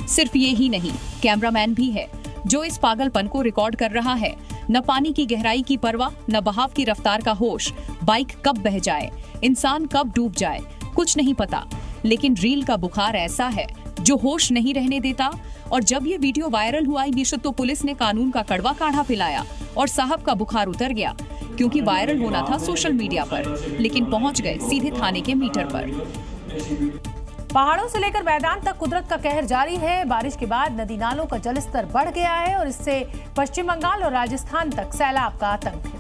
सिर्फ ये ही नहीं, कैमरामैन भी है जो इस पागलपन को रिकॉर्ड कर रहा है। न पानी की गहराई की परवाह, न बहाव की रफ्तार का होश। बाइक कब बह जाए, इंसान कब डूब जाए, कुछ नहीं पता। लेकिन रील का बुखार ऐसा है जो होश नहीं रहने देता। और जब ये वीडियो वायरल हुआ तो पुलिस ने कानून का कड़वा काढ़ा पिलाया और साहब का बुखार उतर गया, क्योंकि वायरल होना था सोशल मीडिया पर, लेकिन पहुंच गए सीधे थाने के मीटर पर। पहाड़ों से लेकर मैदान तक कुदरत का कहर जारी है। बारिश के बाद नदी नालों का जलस्तर बढ़ गया है और इससे पश्चिम बंगाल और राजस्थान तक सैलाब का आतंक है।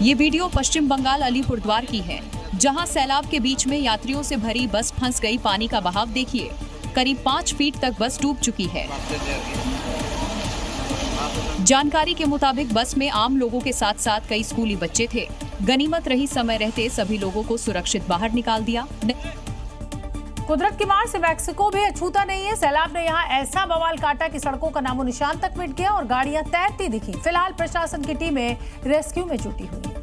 ये वीडियो पश्चिम बंगाल अलीपुरद्वार की है, जहां सैलाब के बीच में यात्रियों से भरी बस फंस गई। पानी का बहाव देखिए, करीब 5 फीट तक बस डूब चुकी है। जानकारी के मुताबिक बस में आम लोगों के साथ साथ कई स्कूली बच्चे थे। गनीमत रही समय रहते सभी लोगों को सुरक्षित बाहर निकाल दिया। कुदरत की मार से मैक्सिको भी अछूता नहीं है। सैलाब ने यहाँ ऐसा बवाल काटा कि सड़कों का नामो निशान तक मिट गया और गाड़ियां तैरती दिखी। फिलहाल प्रशासन की टीमें रेस्क्यू में जुटी हुई है।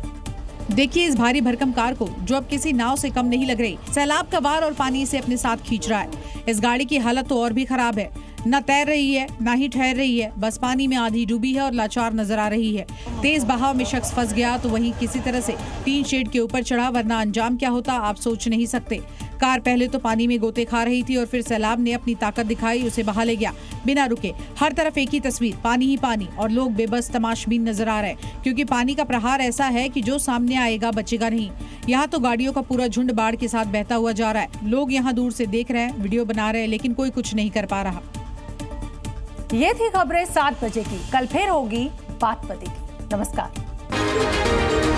देखिए इस भारी भरकम कार को, जो अब किसी नाव से कम नहीं लग रही। सैलाब का वार और पानी इसे अपने साथ खींच रहा है। इस गाड़ी की हालत तो और भी खराब है, न तैर रही है न ही ठहर रही है, बस पानी में आधी डूबी है और लाचार नजर आ रही है। तेज बहाव में शख्स फंस गया तो वहीं किसी तरह से टीन शेड के ऊपर चढ़ा, वरना अंजाम क्या होता आप सोच नहीं सकते। कार पहले तो पानी में गोते खा रही थी और फिर सैलाब ने अपनी ताकत दिखाई, उसे बहा ले गया बिना रुके। हर तरफ एक ही तस्वीर, पानी ही पानी, और लोग बेबस तमाशबीन नजर आ रहे हैं, क्योंकि पानी का प्रहार ऐसा है कि जो सामने आएगा बचेगा नहीं। यहाँ तो गाड़ियों का पूरा झुंड बाढ़ के साथ बहता हुआ जा रहा है। लोग यहाँ दूर से देख रहे हैं, वीडियो बना रहे हैं, लेकिन कोई कुछ नहीं कर पा रहा। ये थी खबरें 7 बजे की। कल फिर होगी बात पतेगी। नमस्कार।